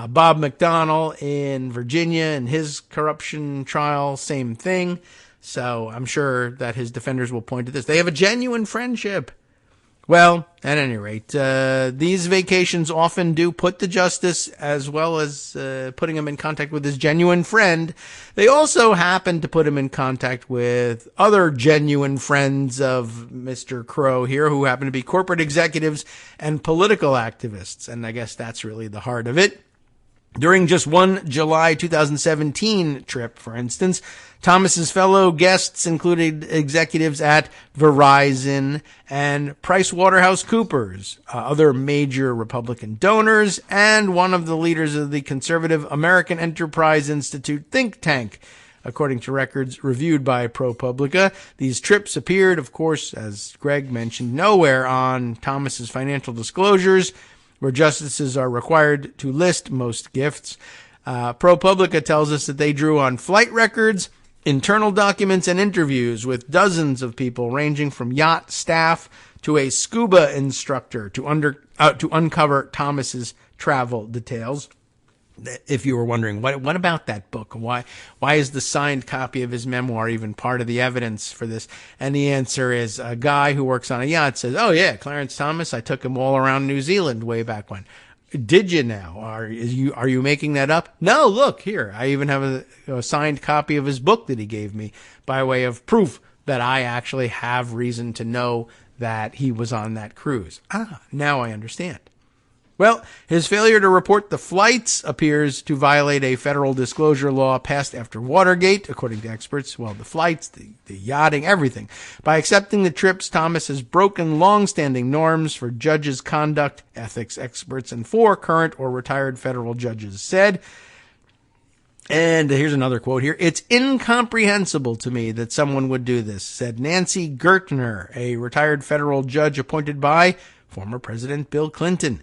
Bob McDonnell in Virginia and his corruption trial, same thing. So I'm sure that his defenders will point to this. They have a genuine friendship. Well, at any rate, these vacations often do put the justice, as well as putting him in contact with his genuine friend, they also happen to put him in contact with other genuine friends of Mr. Crow here, who happen to be corporate executives and political activists. And I guess that's really the heart of it. During just one July 2017 trip, for instance, Thomas's fellow guests included executives at Verizon and PricewaterhouseCoopers, other major Republican donors, and one of the leaders of the conservative American Enterprise Institute think tank. according to records reviewed by ProPublica. These trips appeared, of course, as Greg mentioned, nowhere on Thomas's financial disclosures, where justices are required to list most gifts. ProPublica tells us that they drew on flight records, internal documents, and interviews with dozens of people ranging from yacht staff to a scuba instructor to uncover Thomas's travel details. If you were wondering, what about that book? Why is the signed copy of his memoir even part of the evidence for this? And the answer is a guy who works on a yacht says, oh yeah, Clarence Thomas, I took him all around New Zealand way back when. Did you now? Are you making that up? No, look here. I even have a signed copy of his book that he gave me by way of proof that I actually have reason to know that he was on that cruise. Now I understand. Well, his failure to report the flights appears to violate a federal disclosure law passed after Watergate, according to experts. Well, the flights, the yachting, everything. By accepting the trips, Thomas has broken long-standing norms for judges' conduct, ethics experts, and 4 current or retired federal judges said. And here's another quote here. It's incomprehensible to me that someone would do this, said Nancy Gertner, a retired federal judge appointed by former President Bill Clinton.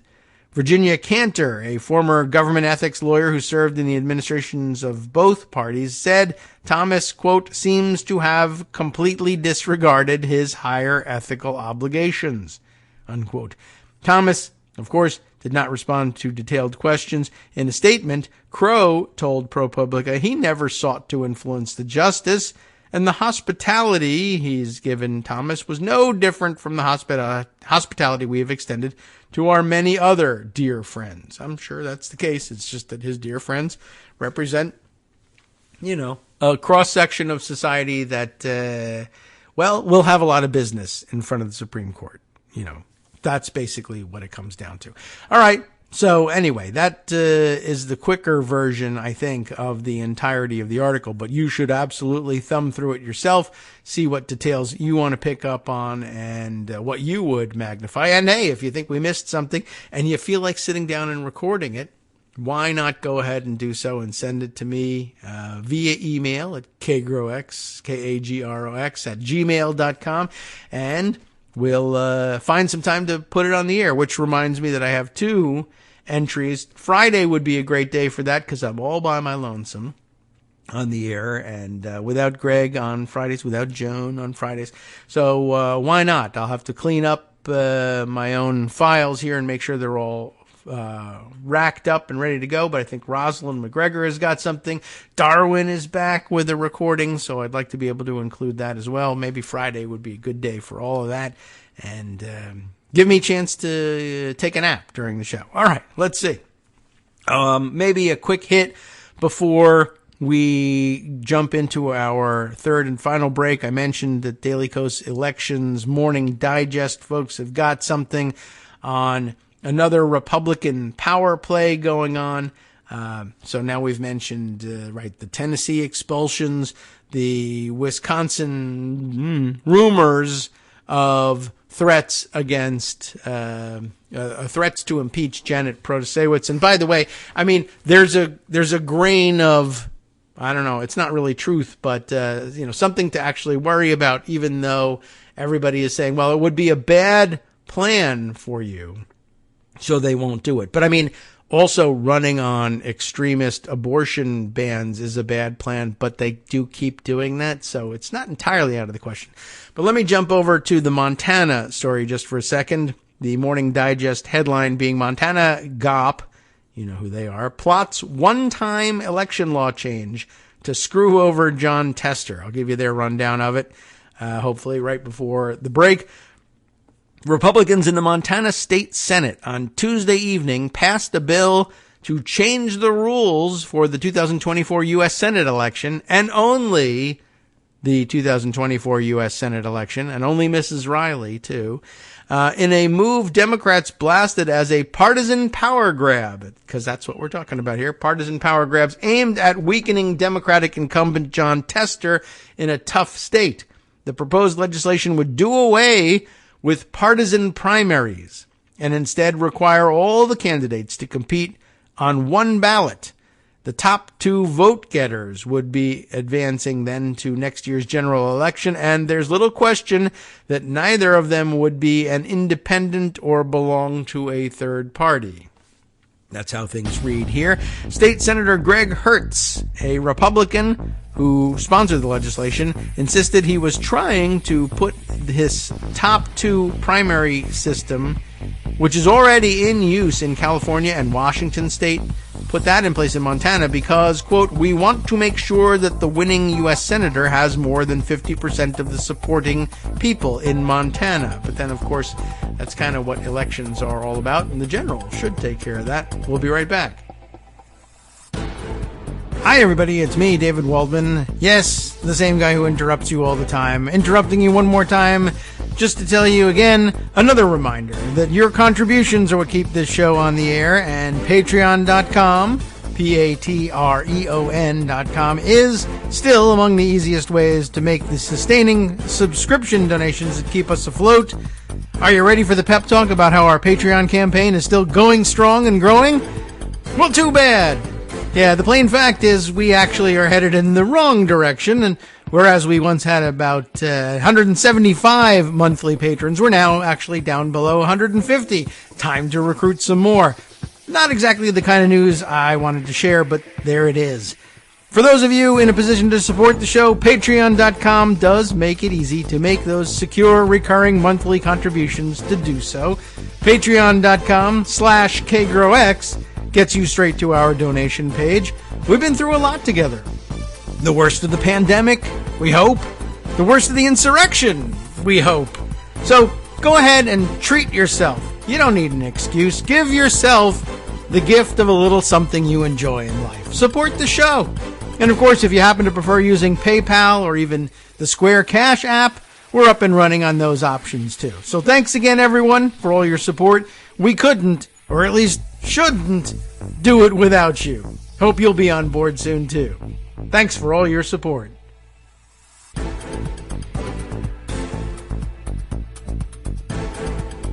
Virginia Cantor, a former government ethics lawyer who served in the administrations of both parties, said Thomas, quote, seems to have completely disregarded his higher ethical obligations, unquote. Thomas, of course, did not respond to detailed questions. In a statement, Crow told ProPublica he never sought to influence the justice, and the hospitality he's given Thomas was no different from the hospitality we have extended to our many other dear friends. I'm sure that's the case. It's just that his dear friends represent, a cross-section of society that, will have a lot of business in front of the Supreme Court. That's basically what it comes down to. All right. So anyway, that is the quicker version, I think, of the entirety of the article. But you should absolutely thumb through it yourself, see what details you want to pick up on and what you would magnify. And hey, if you think we missed something and you feel like sitting down and recording it, why not go ahead and do so and send it to me via email at kagrox, K-A-G-R-O-X, at gmail.com. And we'll find some time to put it on the air, which reminds me that I have 2 entries. Friday would be a great day for that because I'm all by my lonesome on the air and without Greg on Fridays, without Joan on Fridays. So why not? I'll have to clean up my own files here and make sure they're all racked up and ready to go. But I think Rosalind McGregor has got something. Darwin is back with a recording, so I'd like to be able to include that as well. Maybe Friday would be a good day for all of that. And give me a chance to take a nap during the show. All right, let's see. Maybe a quick hit before we jump into our third and final break. I mentioned that Daily Kos Elections Morning Digest folks have got something on another Republican power play going on. So now we've mentioned, the Tennessee expulsions, the Wisconsin rumors of threats against threats to impeach Janet Protasiewicz. And by the way, I mean there's a grain of, I don't know, it's not really truth, but something to actually worry about, even though everybody is saying, well, it would be a bad plan for you, so they won't do it. But I mean, also running on extremist abortion bans is a bad plan, but they do keep doing that, so it's not entirely out of the question. But let me jump over to the Montana story just for a second. The Morning Digest headline being Montana GOP, you know who they are, plots one-time election law change to screw over John Tester. I'll give you their rundown of it, hopefully right before the break. Republicans in the Montana State Senate on Tuesday evening passed a bill to change the rules for the 2024 U.S. Senate election, and only the 2024 U.S. Senate election, and only Mrs. Riley, too, in a move Democrats blasted as a partisan power grab, because that's what we're talking about here, partisan power grabs aimed at weakening Democratic incumbent John Tester in a tough state. The proposed legislation would do away with partisan primaries and instead require all the candidates to compete on one ballot. The top 2 vote getters would be advancing then to next year's general election, and there's little question that neither of them would be an independent or belong to a third party. That's how things read here. State Senator Greg Hertz, a Republican who sponsored the legislation, insisted he was trying to put his top 2 primary system, which is already in use in California and Washington state, put that in place in Montana because, quote, we want to make sure that the winning U.S. senator has more than 50% of the supporting people in Montana. But then, of course, that's kind of what elections are all about, and the general should take care of that. We'll be right back. Hi, everybody. It's me, David Waldman. Yes, the same guy who interrupts you all the time. Interrupting you one more time just to tell you again, another reminder that your contributions are what keep this show on the air, and Patreon.com, Patreon.com, is still among the easiest ways to make the sustaining subscription donations that keep us afloat. Are you ready for the pep talk about how our Patreon campaign is still going strong and growing? Well, too bad. Yeah, the plain fact is we actually are headed in the wrong direction, and whereas we once had about 175 monthly patrons, we're now actually down below 150. Time to recruit some more. Not exactly the kind of news I wanted to share, but there it is. For those of you in a position to support the show, Patreon.com does make it easy to make those secure, recurring monthly contributions to do so. Patreon.com/KagroX gets you straight to our donation page. We've been through a lot together. The worst of the pandemic, we hope. The worst of the insurrection, we hope. So go ahead and treat yourself. You don't need an excuse. Give yourself the gift of a little something you enjoy in life. Support the show. And of course, if you happen to prefer using PayPal or even the Square Cash app, we're up and running on those options too. So thanks again, everyone, for all your support. We couldn't, or at least shouldn't, do it without you. Hope you'll be on board soon too. Thanks for all your support.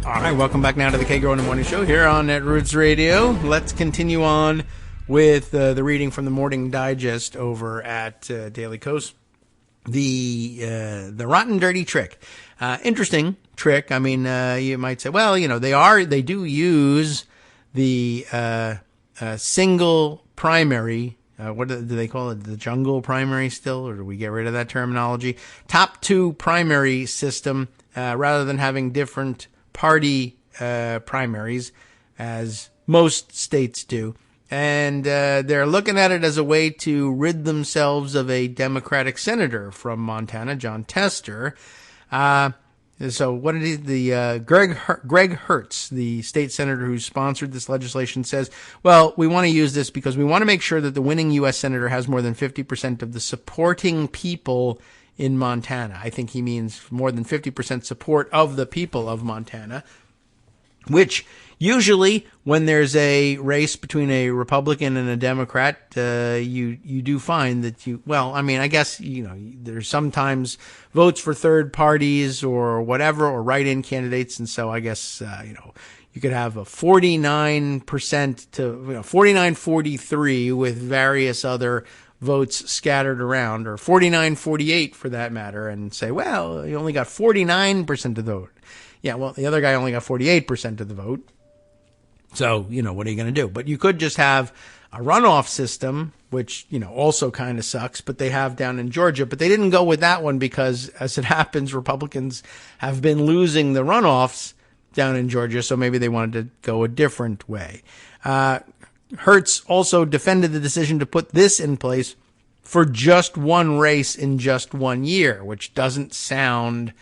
All right, welcome back now to the Kagro in the Morning Show here on Netroots Radio. Let's continue on with the reading from the Morning Digest over at Daily Kos. The rotten dirty trick. Interesting trick. I mean, you might say, well, you know, they do use the single primary. What do they call it? The jungle primary still, or do we get rid of that terminology? Top 2 primary system, rather than having different party primaries, as most states do. And they're looking at it as a way to rid themselves of a Democratic senator from Montana, John Tester. So what did Greg Hertz, the state senator who sponsored this legislation, says, well, we want to use this because we want to make sure that the winning U.S. senator has more than 50% of the supporting people in Montana. I think he means more than 50% support of the people of Montana, which usually when there's a race between a Republican and a Democrat, you do find that I guess, there's sometimes votes for third parties or whatever, or write-in candidates. And so I guess, you could have a 49% to 49-43 with various other votes scattered around, or 49-48 for that matter, and say, well, you only got 49% of the vote. Yeah, well, the other guy only got 48% of the vote. So, what are you going to do? But you could just have a runoff system, which, also kind of sucks, but they have down in Georgia. But they didn't go with that one because, as it happens, Republicans have been losing the runoffs down in Georgia, so maybe they wanted to go a different way. Hertz also defended the decision to put this in place for just one race in just 1 year, which doesn't sound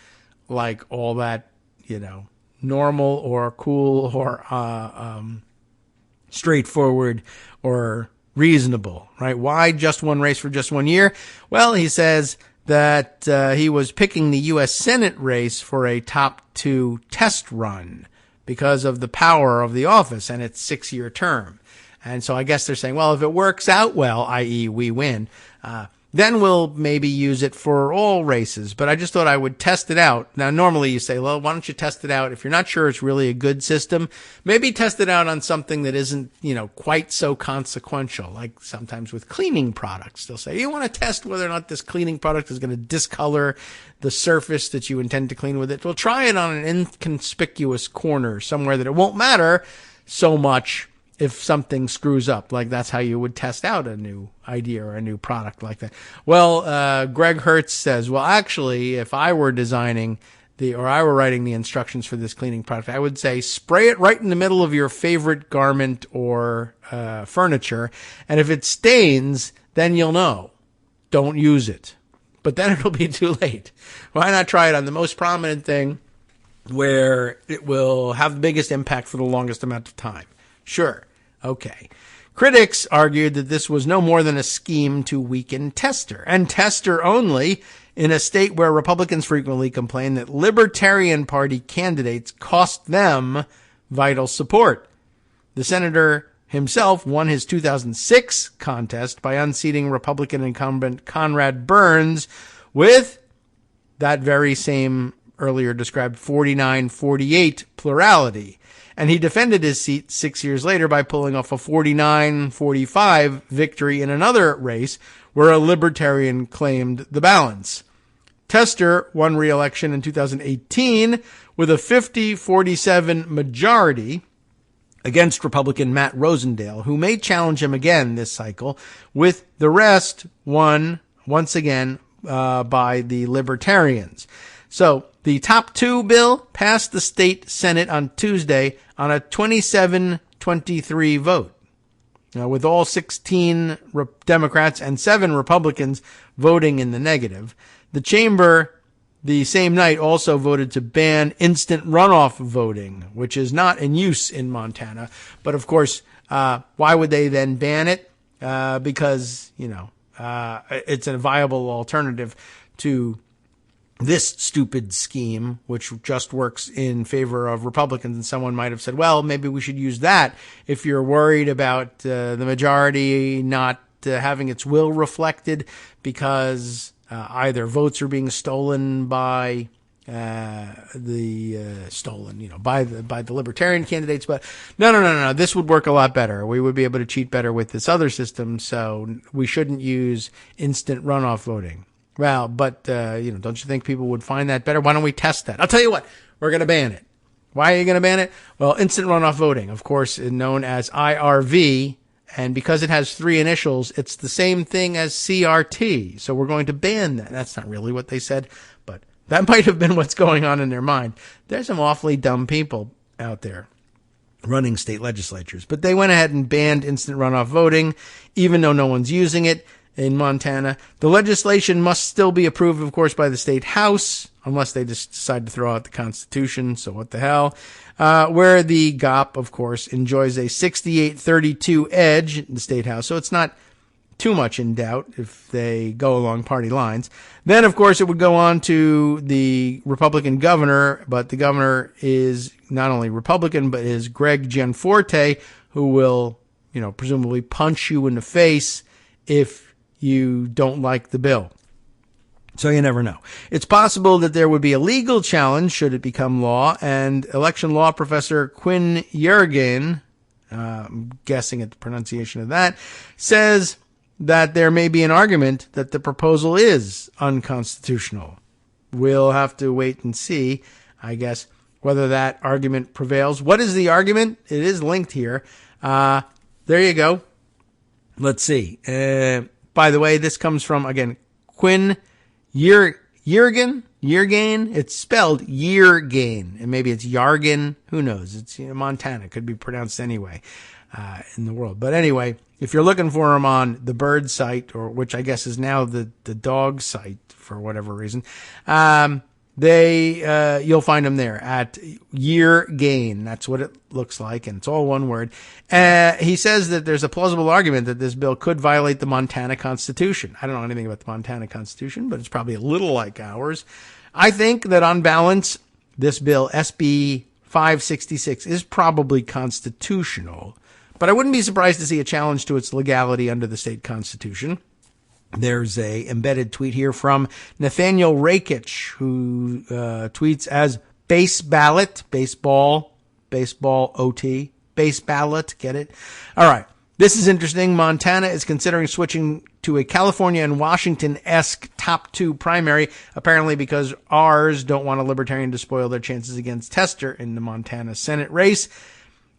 like all that, normal or cool or straightforward or reasonable, right? Why just one race for just 1 year? Well, he says that he was picking the U.S. Senate race for a top 2 test run because of the power of the office and its 6-year term. And so I guess they're saying, well, if it works out well, i.e. we win, then we'll maybe use it for all races. But I just thought I would test it out. Now, normally you say, well, why don't you test it out? If you're not sure it's really a good system, maybe test it out on something that isn't, quite so consequential. Like sometimes with cleaning products, they'll say, you want to test whether or not this cleaning product is going to discolor the surface that you intend to clean with it. Well, try it on an inconspicuous corner somewhere that it won't matter so much if something screws up. Like that's how you would test out a new idea or a new product like that. Well, Greg Hertz says, well, actually, if I were designing I were writing the instructions for this cleaning product, I would say spray it right in the middle of your favorite garment or furniture. And if it stains, then you'll know. Don't use it. But then it'll be too late. Why not try it on the most prominent thing where it will have the biggest impact for the longest amount of time? Sure. Okay. Critics argued that this was no more than a scheme to weaken Tester, and Tester only, in a state where Republicans frequently complain that Libertarian Party candidates cost them vital support. The senator himself won his 2006 contest by unseating Republican incumbent Conrad Burns with that very same earlier described 49-48 plurality. And he defended his seat 6 years later by pulling off a 49-45 victory in another race where a libertarian claimed the balance. Tester won re-election in 2018 with a 50-47 majority against Republican Matt Rosendale, who may challenge him again this cycle, with the rest won once again by the Libertarians. So the top two bill passed the state Senate on Tuesday on a 27-23 vote, with all 16 Democrats and 7 Republicans voting in the negative. The chamber the same night also voted to ban instant runoff voting, which is not in use in Montana. But of course, why would they then ban it? Because, it's a viable alternative to this stupid scheme, which just works in favor of Republicans. And someone might have said, well, maybe we should use that if you're worried about the majority not having its will reflected because either votes are being stolen by by the Libertarian candidates. But no. This would work a lot better. We would be able to cheat better with this other system. So we shouldn't use instant runoff voting. Well, but, don't you think people would find that better? Why don't we test that? I'll tell you what, we're going to ban it. Why are you going to ban it? Well, instant runoff voting, of course, is known as IRV. And because it has 3 initials, it's the same thing as CRT. So we're going to ban that. That's not really what they said, but that might have been what's going on in their mind. There's some awfully dumb people out there running state legislatures, but they went ahead and banned instant runoff voting, even though no one's using it in Montana. The legislation must still be approved, of course, by the state house, unless they just decide to throw out the Constitution. So what the hell? Where the GOP, of course, enjoys a 68-32 edge in the state house. So it's not too much in doubt if they go along party lines. Then, of course, it would go on to the Republican governor, but the governor is not only Republican, but is Greg Gianforte, who will, presumably punch you in the face if you don't like the bill. So you never know. It's possible that there would be a legal challenge should it become law, and election law professor Quinn Yergin, I'm guessing at the pronunciation of that, says that there may be an argument that the proposal is unconstitutional. We'll have to wait and see, I guess, whether that argument prevails. What is the argument? It is linked here. There you go. Let's see. By the way, this comes from, again, Quinn Yergin. It's spelled Yergin, and maybe it's Yargin. Who knows? It's Montana. It could be pronounced anyway in the world. But anyway, if you're looking for him on the bird site, or which I guess is now the dog site for whatever reason, you'll find them there at Yergin. That's what it looks like, and it's all one word. He says that there's a plausible argument that this bill could violate the Montana Constitution. I don't know anything about the Montana Constitution, but it's probably a little like ours. I think that on balance, this bill, SB 566, is probably constitutional, but I wouldn't be surprised to see a challenge to its legality under the state constitution. There's a embedded tweet here from Nathaniel Rakich, who tweets as base ballot, baseball OT, base ballot, get it? All right. This is interesting. Montana is considering switching to a California and Washington-esque top 2 primary, apparently because R's don't want a libertarian to spoil their chances against Tester in the Montana Senate race.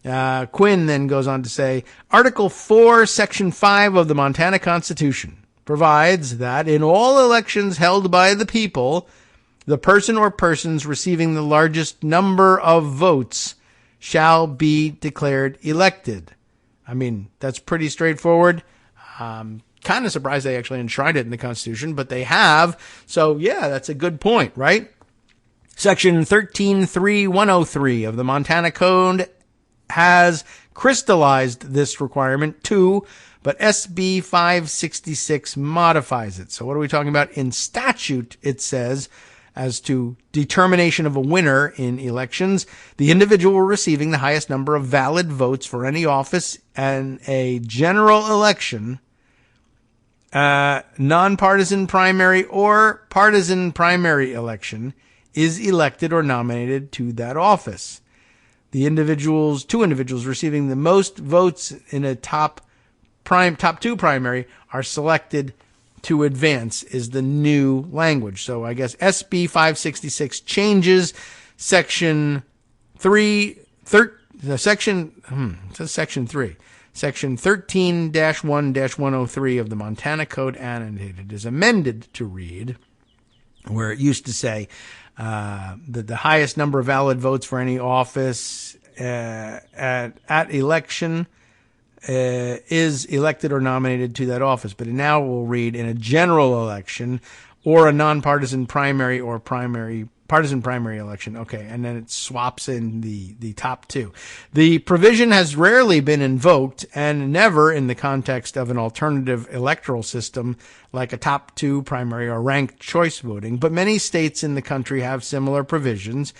Quinn then goes on to say, Article 4, Section 5 of the Montana Constitution provides that in all elections held by the people, the person or persons receiving the largest number of votes shall be declared elected. I mean, that's pretty straightforward. Kind of surprised they actually enshrined it in the Constitution, but they have. So, yeah, that's a good point, right? Section 13.3.103 of the Montana Code has crystallized this requirement too, but SB 566 modifies it. So what are we talking about? In statute, it says, as to determination of a winner in elections, the individual receiving the highest number of valid votes for any office and a general election, nonpartisan primary or partisan primary election, is elected or nominated to that office. The two individuals receiving the most votes in a top 2 primary are selected to advance is the new language. So I guess SB 566 changes section 3, section 13-1-103 of the Montana Code annotated is amended to read, where it used to say that the highest number of valid votes for any office at election is elected or nominated to that office. But now we'll read in a general election or a nonpartisan primary or partisan primary election. Okay, and then it swaps in the top 2. The provision has rarely been invoked and never in the context of an alternative electoral system like a top 2 primary or ranked choice voting, but many states in the country have similar provisions,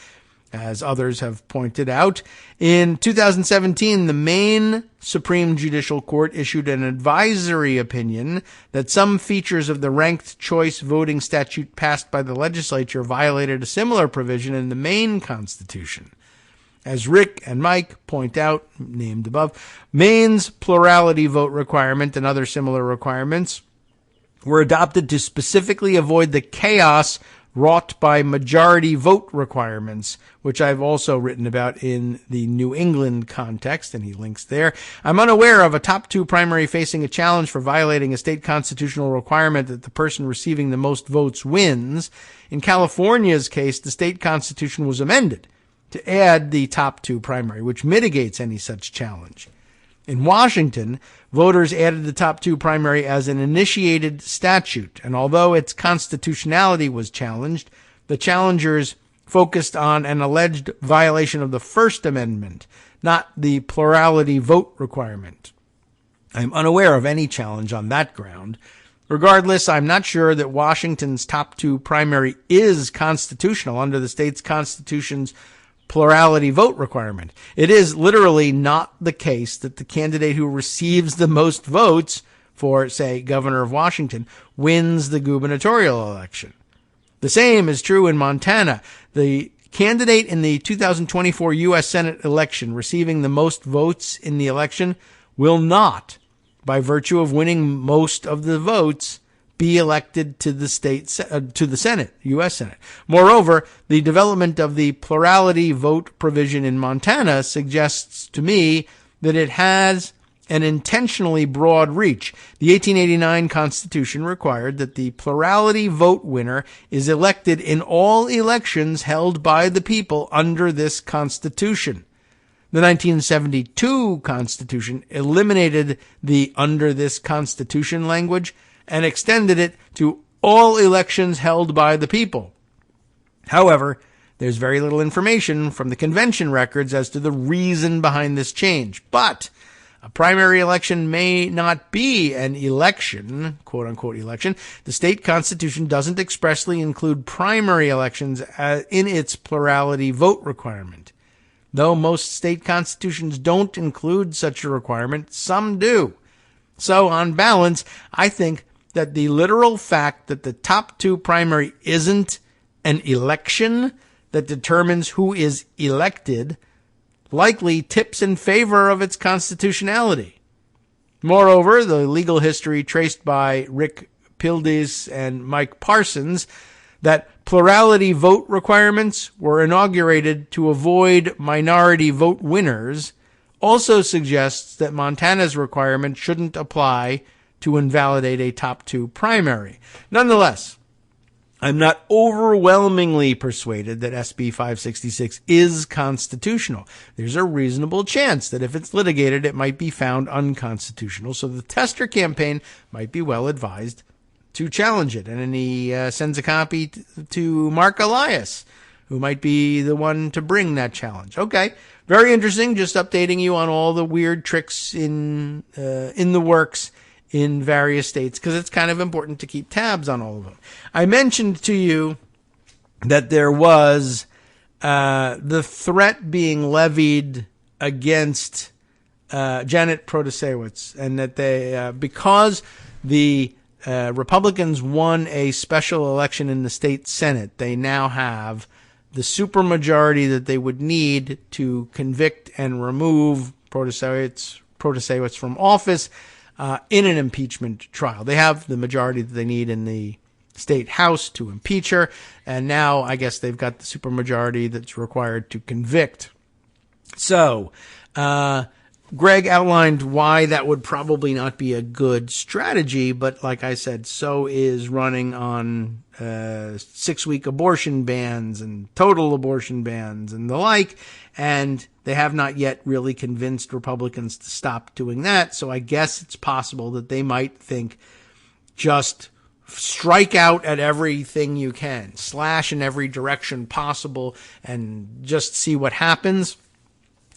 as others have pointed out. In 2017, the Maine Supreme Judicial Court issued an advisory opinion that some features of the ranked choice voting statute passed by the legislature violated a similar provision in the Maine Constitution. As Rick and Mike point out, named above, Maine's plurality vote requirement and other similar requirements were adopted to specifically avoid the chaos wrought by majority vote requirements, which I've also written about in the New England context, and he links there. I'm unaware of a top 2 primary facing a challenge for violating a state constitutional requirement that the person receiving the most votes wins. In California's case, the state constitution was amended to add the top 2 primary, which mitigates any such challenge. In Washington, voters added the top 2 primary as an initiated statute, and although its constitutionality was challenged, the challengers focused on an alleged violation of the First Amendment, not the plurality vote requirement. I'm unaware of any challenge on that ground. Regardless, I'm not sure that Washington's top 2 primary is constitutional under the state's constitution's plurality vote requirement. It is literally not the case that the candidate who receives the most votes for, say, governor of Washington wins the gubernatorial election. The same is true in Montana. The candidate in the 2024 U.S. Senate election receiving the most votes in the election will not, by virtue of winning most of the votes, be elected to the Senate, U.S. Senate. Moreover, the development of the plurality vote provision in Montana suggests to me that it has an intentionally broad reach. The 1889 Constitution required that the plurality vote winner is elected in all elections held by the people under this Constitution. The 1972 Constitution eliminated the under this Constitution language and extended it to all elections held by the people. However, there's very little information from the convention records as to the reason behind this change. But a primary election may not be an election, quote-unquote election. The state constitution doesn't expressly include primary elections in its plurality vote requirement. Though most state constitutions don't include such a requirement, some do. So, on balance, I think that the literal fact that the top two primary isn't an election that determines who is elected likely tips in favor of its constitutionality. Moreover, the legal history traced by Rick Pildis and Mike Parsons that plurality vote requirements were inaugurated to avoid minority vote winners also suggests that Montana's requirement shouldn't apply to invalidate a top two primary. Nonetheless, I'm not overwhelmingly persuaded that SB 566 is constitutional. There's a reasonable chance that if it's litigated, it might be found unconstitutional. So the Tester campaign might be well advised to challenge it. And then he sends a copy to Mark Elias, who might be the one to bring that challenge. Okay, very interesting. Just updating you on all the weird tricks in the works in various states, because it's kind of important to keep tabs on all of them. I mentioned to you that there was the threat being levied against Janet Protasewicz, and that they, because the Republicans won a special election in the state Senate, they now have the supermajority that they would need to convict and remove Protasewicz from office in an impeachment trial. They have the majority that they need in the state house to impeach her, and now I guess they've got the supermajority that's required to convict. So, Greg outlined why that would probably not be a good strategy, but like I said, so is running on 6-week abortion bans and total abortion bans and the like, and they have not yet really convinced Republicans to stop doing that. So I guess it's possible that they might think, just strike out at everything you can, slash in every direction possible, and just see what happens.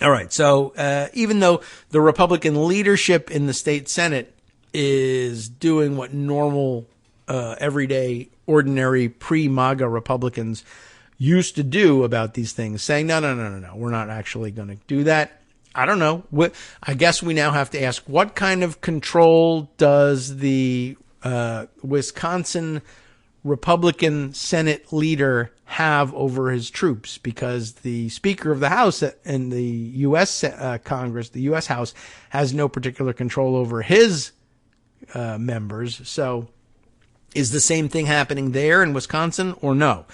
All right. So even though the Republican leadership in the state Senate is doing what normal, everyday, ordinary pre-MAGA Republicans used to do about these things, saying, no, we're not actually going to do that. I don't know. I guess we now have to ask, what kind of control does the Wisconsin Republican Senate leader have over his troops? Because the Speaker of the House in the U.S. Congress, the U.S. House, has no particular control over his members. So is the same thing happening there in Wisconsin or no?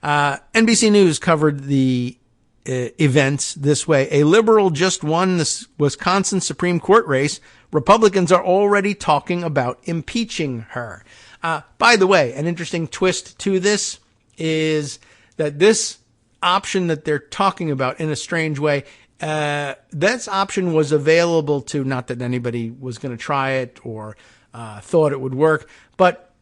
NBC News covered the events this way. A liberal just won the Wisconsin Supreme Court race. Republicans are already talking about impeaching her. By the way, an interesting twist to this is that this option that they're talking about in a strange way, that option was available to, not that anybody was going to try it or thought it would work, but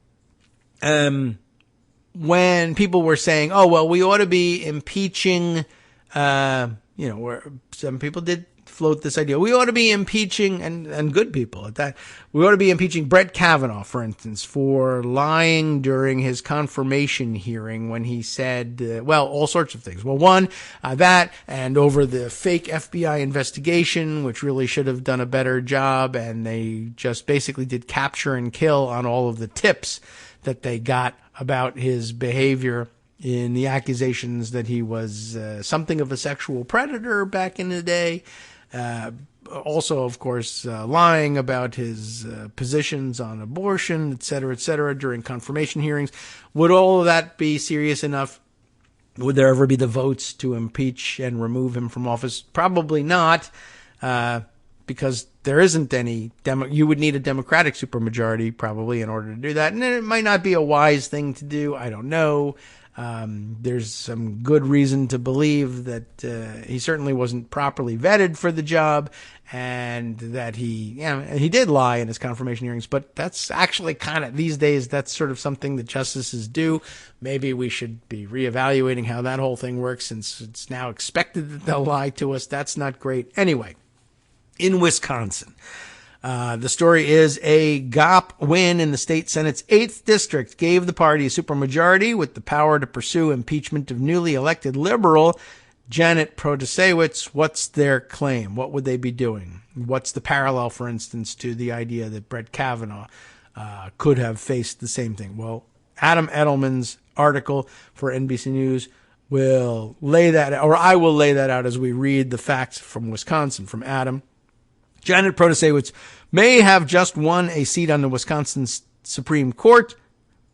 when people were saying, oh, well, we ought to be impeaching, where some people did float this idea, we ought to be impeaching, and good people at that, we ought to be impeaching Brett Kavanaugh, for instance, for lying during his confirmation hearing when he said, all sorts of things. Well, one, that, and over the fake FBI investigation, which really should have done a better job, and they just basically did capture and kill on all of the tips that they got about his behavior in the accusations that he was something of a sexual predator back in the day. Also, of course, lying about his positions on abortion, et cetera, during confirmation hearings. Would all of that be serious enough? Would there ever be the votes to impeach and remove him from office? Probably not, because there isn't any you would need a Democratic supermajority probably in order to do that. And it might not be a wise thing to do. I don't know. There's some good reason to believe that he certainly wasn't properly vetted for the job, and that he did lie in his confirmation hearings. But that's actually kind of, these days, that's sort of something that justices do. Maybe we should be reevaluating how that whole thing works, since it's now expected that they'll lie to us. That's not great. Anyway, in Wisconsin, the story is a GOP win in the state Senate's 8th district gave the party a supermajority with the power to pursue impeachment of newly elected liberal Janet Protasewicz. What's their claim? What would they be doing? What's the parallel, for instance, to the idea that Brett Kavanaugh could have faced the same thing. Well, Adam Edelman's article for NBC News will lay that out, or I will lay that out as we read the facts from Wisconsin from Adam. Janet Protasewicz may have just won a seat on the Wisconsin Supreme Court,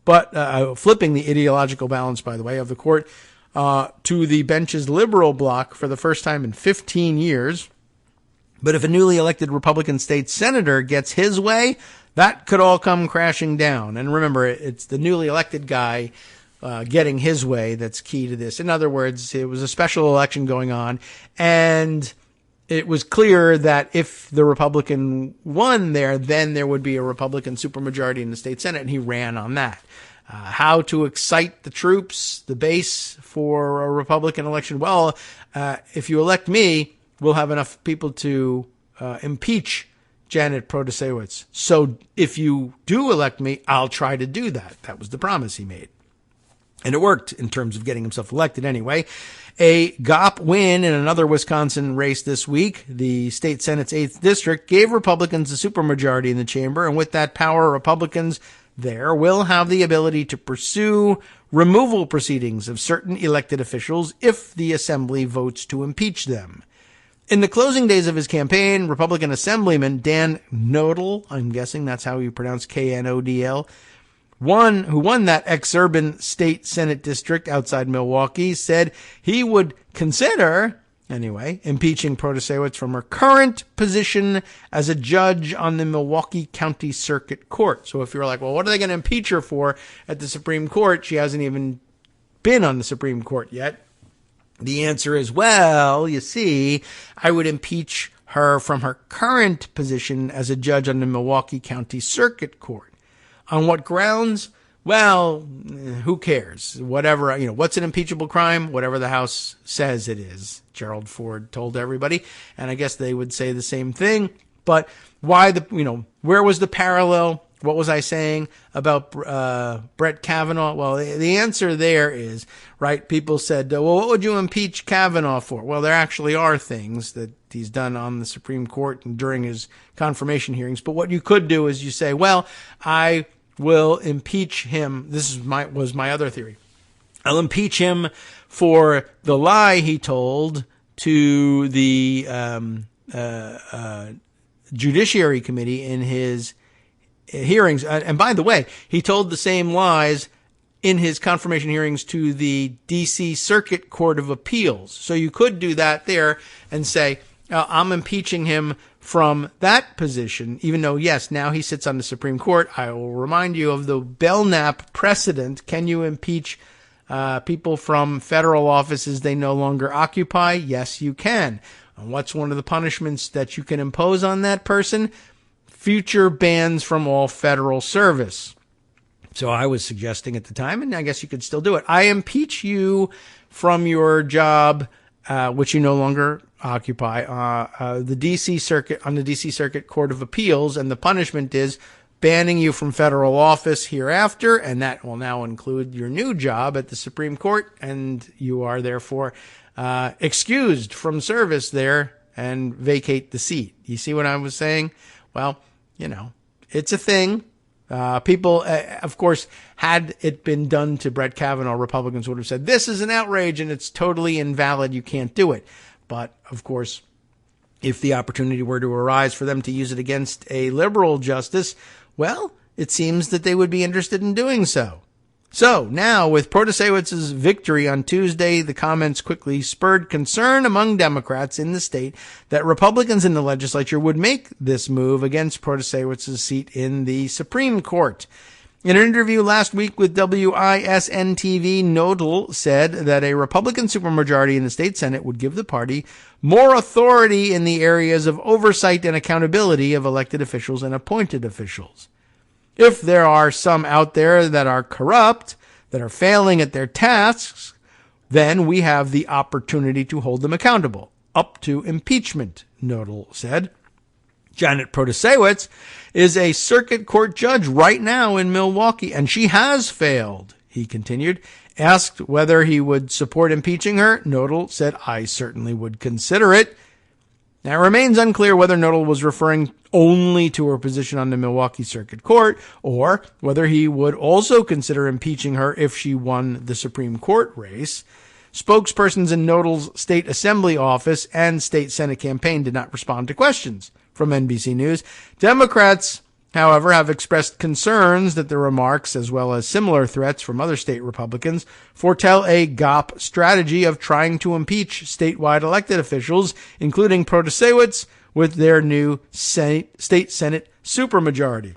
but flipping the ideological balance, by the way, of the court to the bench's liberal bloc for the first time in 15 years. But if a newly elected Republican state senator gets his way, that could all come crashing down. And remember, it's the newly elected guy getting his way that's key to this. In other words, it was a special election going on, and it was clear that if the Republican won there, then there would be a Republican supermajority in the state Senate, and he ran on that. How to excite the troops, the base for a Republican election? Well, if you elect me, we'll have enough people to impeach Janet Protasewicz. So if you do elect me, I'll try to do that. That was the promise he made. And it worked in terms of getting himself elected anyway. A GOP win in another Wisconsin race this week. The state Senate's 8th district gave Republicans a supermajority in the chamber. And with that power, Republicans there will have the ability to pursue removal proceedings of certain elected officials if the assembly votes to impeach them. In the closing days of his campaign, Republican Assemblyman Dan Knodl, I'm guessing that's how you pronounce Knodl, who won that exurban state Senate district outside Milwaukee, said he would consider, anyway, impeaching Protasewicz from her current position as a judge on the Milwaukee County Circuit Court. So if you're like, well, what are they going to impeach her for at the Supreme Court? She hasn't even been on the Supreme Court yet. The answer is, well, you see, I would impeach her from her current position as a judge on the Milwaukee County Circuit Court. On what grounds? Well, who cares? Whatever, what's an impeachable crime? Whatever the House says it is, Gerald Ford told everybody. And I guess they would say the same thing. But why where was the parallel? What was I saying about Brett Kavanaugh? Well, the answer there is, right, people said, well, what would you impeach Kavanaugh for? Well, there actually are things that he's done on the Supreme Court and during his confirmation hearings. But what you could do is you say, well, I will impeach him. This was my other theory. I'll impeach him for the lie he told to the Judiciary Committee in his hearings. And by the way, he told the same lies in his confirmation hearings to the D.C. Circuit Court of Appeals. So you could do that there and say, I'm impeaching him from that position, even though, yes, now he sits on the Supreme Court. I will remind you of the Belknap precedent. Can you impeach people from federal offices they no longer occupy? Yes, you can. And what's one of the punishments that you can impose on that person? Future bans from all federal service. So I was suggesting at the time, and I guess you could still do it, I impeach you from your job, which you no longer occupy, the D.C. Circuit, on the D.C. Circuit Court of Appeals, and the punishment is banning you from federal office hereafter, and that will now include your new job at the Supreme Court, and you are therefore excused from service there and vacate the seat. You see what I was saying? Well, it's a thing. People, of course, had it been done to Brett Kavanaugh, Republicans would have said, this is an outrage and it's totally invalid. You can't do it. But, of course, if the opportunity were to arise for them to use it against a liberal justice, well, it seems that they would be interested in doing so. So now, with Protasewicz's victory on Tuesday, the comments quickly spurred concern among Democrats in the state that Republicans in the legislature would make this move against Protasewicz's seat in the Supreme Court. In an interview last week with WISN-TV, Knodl said that a Republican supermajority in the state Senate would give the party more authority in the areas of oversight and accountability of elected officials and appointed officials. If there are some out there that are corrupt, that are failing at their tasks, then we have the opportunity to hold them accountable, up to impeachment, Knodl said. Janet Protasewicz is a circuit court judge right now in Milwaukee, and she has failed, he continued. Asked whether he would support impeaching her, Knodl said, I certainly would consider it. Now, it remains unclear whether Nodal was referring only to her position on the Milwaukee Circuit Court, or whether he would also consider impeaching her if she won the Supreme Court race. Spokespersons in Nodal's state assembly office and state Senate campaign did not respond to questions from NBC News. Democrats, however, have expressed concerns that the remarks, as well as similar threats from other state Republicans, foretell a GOP strategy of trying to impeach statewide elected officials, including Protasewicz, with their new state Senate supermajority.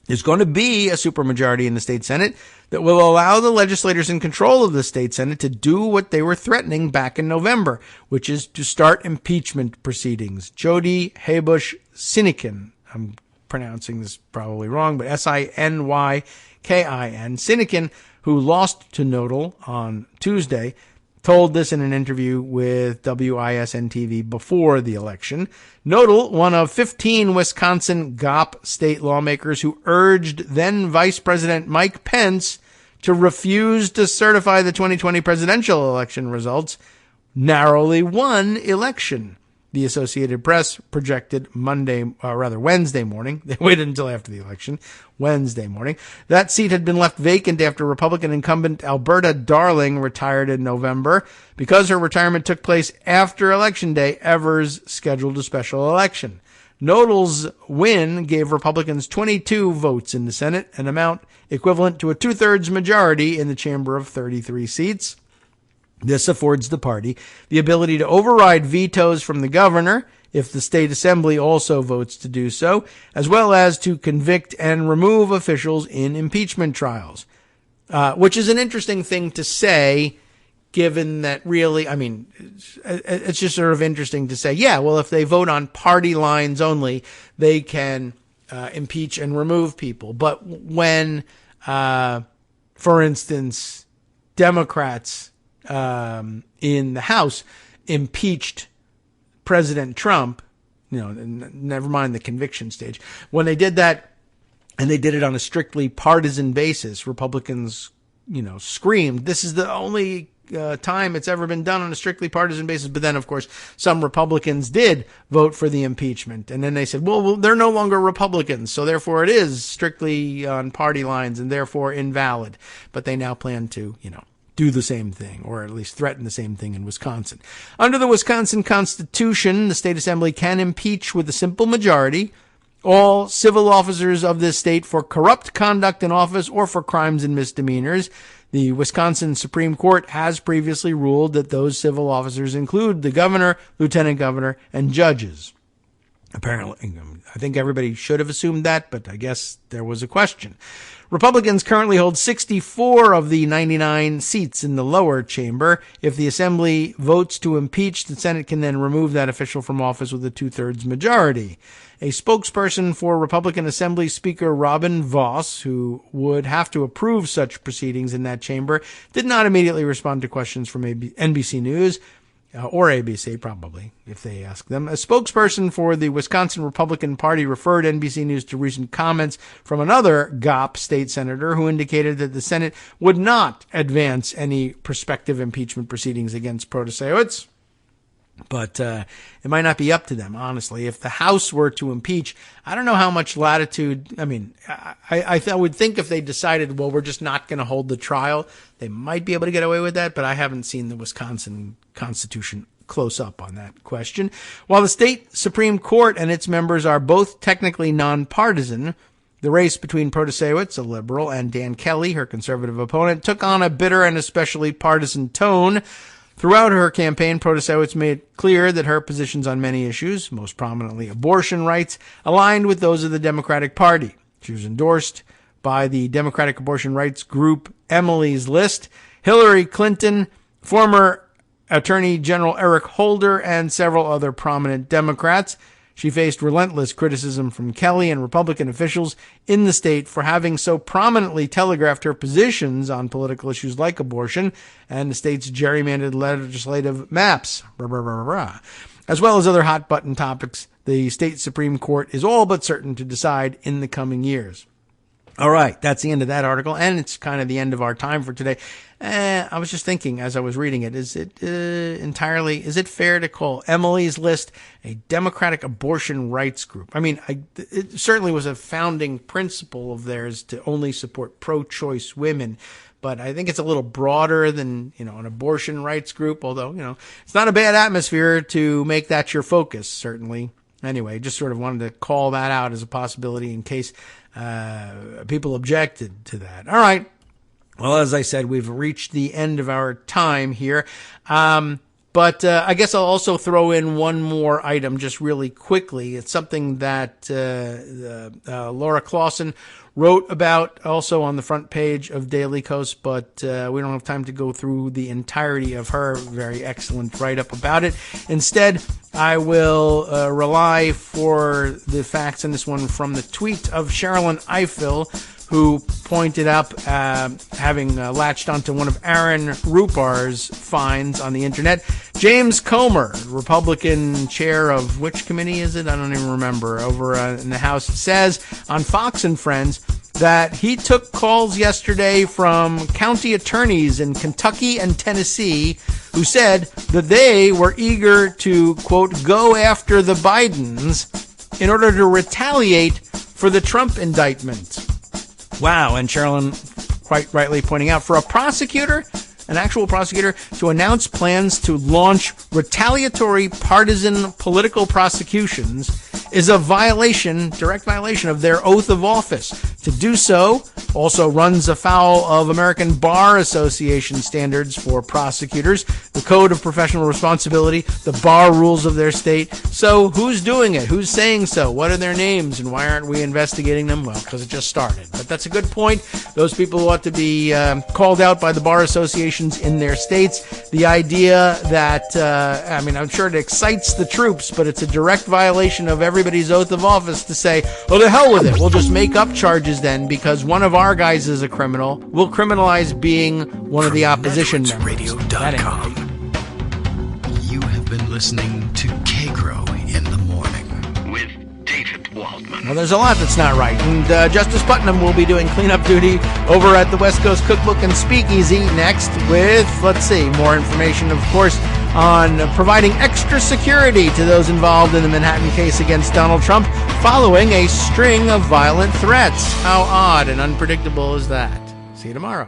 There's going to be a supermajority in the state Senate that will allow the legislators in control of the state Senate to do what they were threatening back in November, which is to start impeachment proceedings. Jody Habush Sinykin, I'm pronouncing this probably wrong, but Sinykin, Sinykin, who lost to Nodal on Tuesday, told this in an interview with WISN-TV before the election. Nodal, one of 15 Wisconsin GOP state lawmakers who urged then Vice President Mike Pence to refuse to certify the 2020 presidential election results, narrowly won election. The Associated Press projected Wednesday morning. They waited until after the election. Wednesday morning. That seat had been left vacant after Republican incumbent Alberta Darling retired in November. Because her retirement took place after Election Day, Evers scheduled a special election. Nodal's win gave Republicans 22 votes in the Senate, an amount equivalent to a two-thirds majority in the chamber of 33 seats. This affords the party the ability to override vetoes from the governor if the state assembly also votes to do so, as well as to convict and remove officials in impeachment trials, which is an interesting thing to say, given that really, I mean, it's just sort of interesting to say, yeah, well, if they vote on party lines only, they can impeach and remove people. But when, for instance, Democrats in the House impeached President Trump, never mind the conviction stage. When they did that, and they did it on a strictly partisan basis, Republicans, screamed, this is the only time it's ever been done on a strictly partisan basis. But then, of course, some Republicans did vote for the impeachment. And then they said, well, they're no longer Republicans, so therefore it is strictly on party lines and therefore invalid. But they now plan to, do the same thing, or at least threaten the same thing in Wisconsin. Under the Wisconsin Constitution, the state assembly can impeach with a simple majority all civil officers of this state for corrupt conduct in office or for crimes and misdemeanors. The Wisconsin Supreme Court has previously ruled that those civil officers include the governor, lieutenant governor, and judges. Apparently, I think everybody should have assumed that, but I guess there was a question. Republicans currently hold 64 of the 99 seats in the lower chamber. If the assembly votes to impeach, the Senate can then remove that official from office with a two-thirds majority. A spokesperson for Republican Assembly Speaker Robin Vos, who would have to approve such proceedings in that chamber, did not immediately respond to questions from NBC News. Or ABC, probably, if they ask them. A spokesperson for the Wisconsin Republican Party referred NBC News to recent comments from another GOP state senator who indicated that the Senate would not advance any prospective impeachment proceedings against Protasewicz. But it might not be up to them, honestly. If the House were to impeach, I don't know how much latitude. I mean, I would think if they decided, well, we're just not going to hold the trial, they might be able to get away with that. But I haven't seen the Wisconsin Constitution close up on that question. While the state Supreme Court and its members are both technically nonpartisan, the race between Protasewicz, a liberal, and Dan Kelly, her conservative opponent, took on a bitter and especially partisan tone. Throughout her campaign, Protasewicz made clear that her positions on many issues, most prominently abortion rights, aligned with those of the Democratic Party. She was endorsed by the Democratic abortion rights group Emily's List, Hillary Clinton, former Attorney General Eric Holder, and several other prominent Democrats. She faced relentless criticism from Kelly and Republican officials in the state for having so prominently telegraphed her positions on political issues like abortion and the state's gerrymandered legislative maps, as well as other hot-button topics the state Supreme Court is all but certain to decide in the coming years. All right, that's the end of that article, and it's kind of the end of our time for today. I was just thinking as I was reading it, is it fair to call Emily's List a Democratic abortion rights group? I mean, it certainly was a founding principle of theirs to only support pro-choice women, but I think it's a little broader than, an abortion rights group, although, it's not a bad atmosphere to make that your focus, certainly. Anyway, just sort of wanted to call that out as a possibility in case people objected to that. All right. Well, as I said, we've reached the end of our time here. But I guess I'll also throw in one more item just really quickly. It's something that Laura Clausen wrote about also on the front page of Daily Kos, but we don't have time to go through the entirety of her very excellent write-up about it. Instead, I will rely for the facts in this one from the tweet of Sherilyn Ifill, who pointed up, having latched onto one of Aaron Rupar's finds on the internet. James Comer, Republican chair of which committee is it? I don't even remember. Over in the House, says on Fox and Friends that he took calls yesterday from county attorneys in Kentucky and Tennessee who said that they were eager to, quote, go after the Bidens in order to retaliate for the Trump indictment. Wow, and Sherilyn quite rightly pointing out, for a prosecutor, an actual prosecutor, to announce plans to launch retaliatory partisan political prosecutions is a violation, direct violation of their oath of office. To do so also runs afoul of American Bar Association standards for prosecutors, the Code of Professional Responsibility, the bar rules of their state. So who's doing it? Who's saying so? What are their names? And why aren't we investigating them? Well, because it just started. But that's a good point. Those people ought to be called out by the bar associations in their states. The idea that, I'm sure it excites the troops, but it's a direct violation of everybody's oath of office to say, well, to hell with it. We'll just make up charges then because one of our guys is a criminal. We'll criminalize being one of the opposition members. You have been listening to Kagro in the Morning with David Waldman. Well, there's a lot that's not right. And Justice Putnam will be doing cleanup duty over at the West Coast Cookbook and Speakeasy next with, more information, of course, on providing extra security to those involved in the Manhattan case against Donald Trump following a string of violent threats. How odd and unpredictable is that? See you tomorrow.